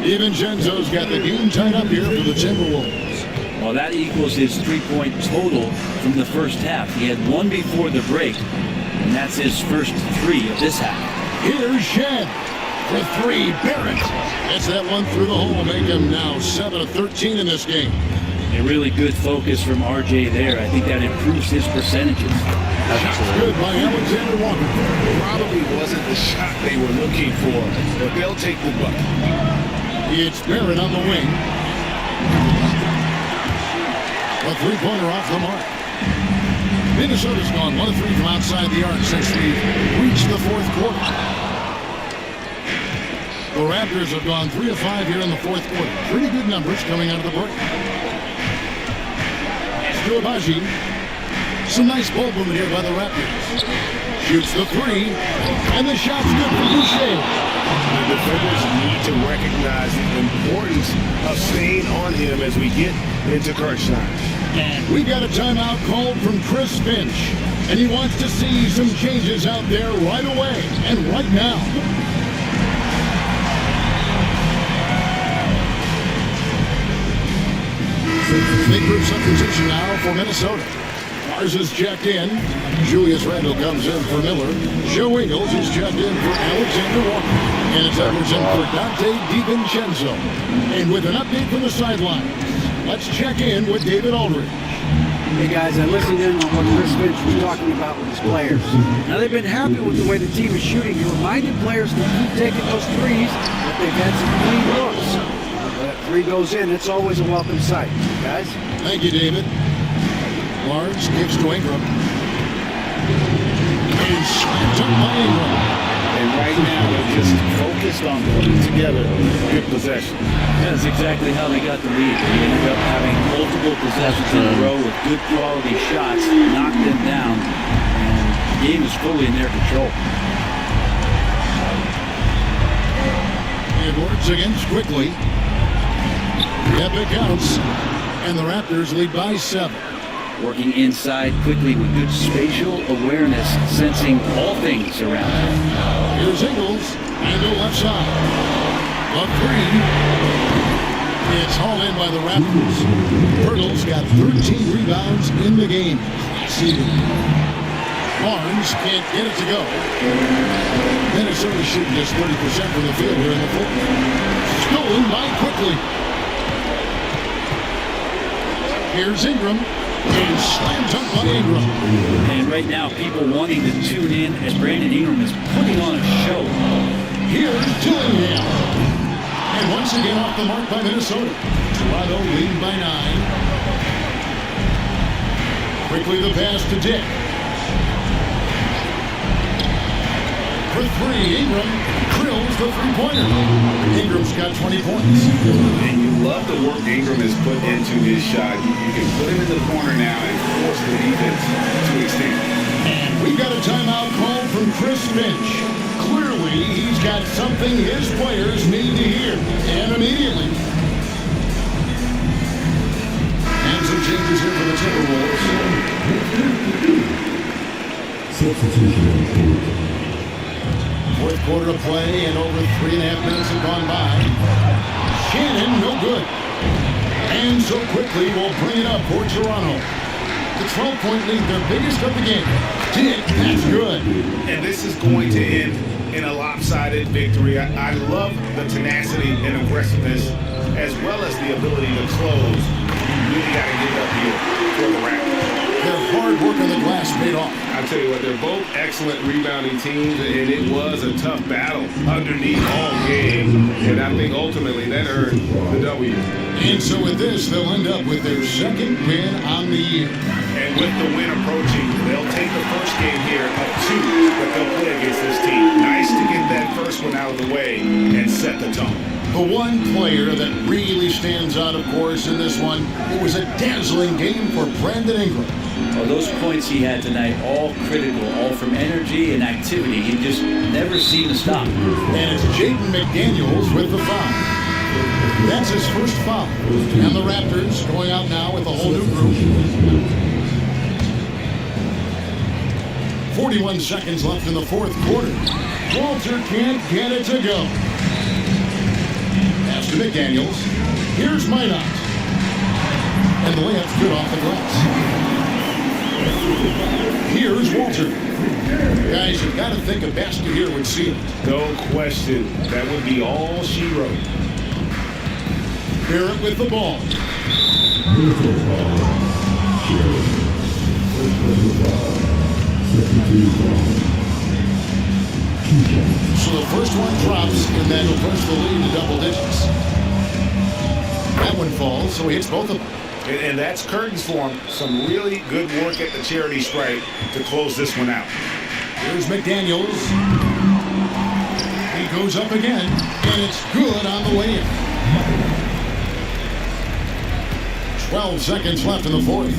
Speaker 2: DiVincenzo's got the game tied up here for the Timberwolves.
Speaker 15: Well, that equals his three-point total from the first half. He had one before the break, and that's his first three of this half.
Speaker 2: Here's Shed. For three, Barrett. Gets that one through the hole, make him now 7 of 13 in this game.
Speaker 15: A really good focus from RJ there. I think that improves his percentages.
Speaker 2: That's good by Alexander Walker.
Speaker 4: Probably wasn't the shot they were looking for, but they'll take the bucket.
Speaker 2: It's Barrett on the wing. A three-pointer off the mark. Minnesota's gone 1 of 3 from outside the arc since we've reached the fourth quarter. The Raptors have gone 3 of 5 here in the fourth quarter. Pretty good numbers coming out of the break. Stuabaji. Some nice ball movement here by the Raptors. Shoots the three, and the shot's good for Boucher.
Speaker 4: The defenders need to recognize the importance of staying on him as we get into crunch time.
Speaker 2: And we got a timeout called from Chris Finch, and he wants to see some changes out there right away and right now. Big group substitution now for Minnesota. Mars is checked in. Julius Randle comes in for Miller. Joe Ingles is checked in for Alexander Walker. And it's Edwards in for Dante DiVincenzo. And with an update from the sidelines, let's check in with David Aldridge.
Speaker 6: Hey guys, I listened in on what Chris Finch was talking about with his players. Now they've been happy with the way the team is shooting. He reminded players to keep taking those threes, but they've had some clean looks. When that three goes in, it's always a welcome sight, guys.
Speaker 2: Thank you, David. Barnes gives to Ingram. And slammed up by Ingram.
Speaker 4: And right now they're just focused on putting together good possession.
Speaker 15: That's exactly how they got the lead. They ended up having multiple possessions in a row with good quality shots, knocked them down, and the game is fully in their control.
Speaker 2: Edwards against quickly. Epic counts. And the Raptors lead by 7.
Speaker 15: Working inside quickly with good spatial awareness, sensing all things around him.
Speaker 2: Here's Ingles, angle left side. A three. It's hauled in by the Raptors. Pirtle's got 13 rebounds in the game. Seated. Barnes can't get it to go. Minnesota shooting just 30% from the field here in the fourth. Stolen by quickly. Here's Ingram. And slam dunk by Ingram.
Speaker 15: And right now, people wanting to tune in as Brandon Ingram is putting on a show.
Speaker 2: Here's Dillingham. And once again off the mark by Minnesota. Toronto leading by 9. Quickly the pass to Dick. For three, Ingram drills the three-pointer. Ingram's got 20 points.
Speaker 4: And you love the work Ingram has put into his shot. You can put him in the corner now and force the defense to extend.
Speaker 2: And we got a timeout call from Chris Finch. Clearly, he's got something his players need to hear. And immediately. And some changes here for the Timberwolves. Fourth quarter of play, and over 3.5 minutes have gone by. Shannon, no good. And so quickly, we'll bring it up for Toronto. The 12-point lead, their biggest of the game. That's good.
Speaker 4: And this is going to end in a lopsided victory. I love the tenacity and aggressiveness, as well as the ability to close. You really got to give it up here for the Raptors.
Speaker 2: Their hard work on the glass paid off.
Speaker 8: I tell you what, they're both excellent rebounding teams, and it was a tough battle underneath all game. And I think ultimately that earned the W.
Speaker 2: And so with this, they'll end up with their second win on the year.
Speaker 4: And with the win approaching, they'll take the first game here of 2 that they'll play against this team. Nice to get that first one out of the way and set the tone.
Speaker 2: The one player that really stands out, of course, in this one, it was a dazzling game for Brandon Ingram.
Speaker 15: Well, those points he had tonight, all critical, all from energy and activity. He just never seemed to stop.
Speaker 2: And it's Jaden McDaniels with the foul. That's his first foul. And the Raptors going out now with a whole new group. 41 seconds left in the fourth quarter. Walter can't get it to go. Pass to McDaniels. Here's Minot. And the layup's good off the glass. Here's Walter. Guys, you've got to think a basket here would seal it.
Speaker 4: No question. That would be all she wrote.
Speaker 2: Barrett with the ball. So the first one drops, and then he'll push the lead to double digits. That one falls, so he hits both of them.
Speaker 4: And that's curtains for him. Some really good work at the charity stripe to close this one out.
Speaker 2: Here's McDaniels. He goes up again, and it's good on the way in. 12 seconds left in the fourth.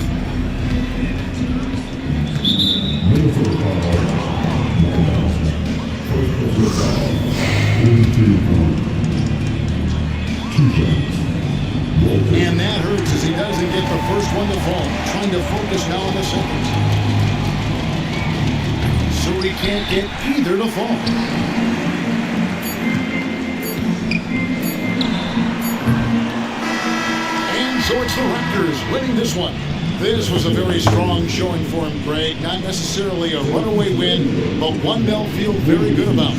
Speaker 2: And that hurts as he doesn't get the first one to fall. Trying to focus now on the second. So he can't get either to fall. And so it's the Raptors winning this one. This was a very strong showing for him, Greg. Not necessarily a runaway win, but one they'll feel very good about.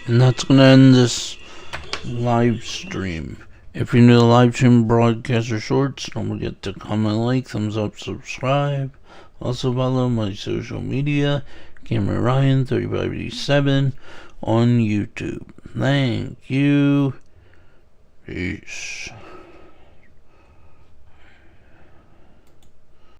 Speaker 1: And that's going to end this live stream. If you're new to live stream broadcasts or shorts, don't forget to comment, like, thumbs up, subscribe. Also follow my social media, Camera Ryan 3587 on YouTube. Thank you. Peace.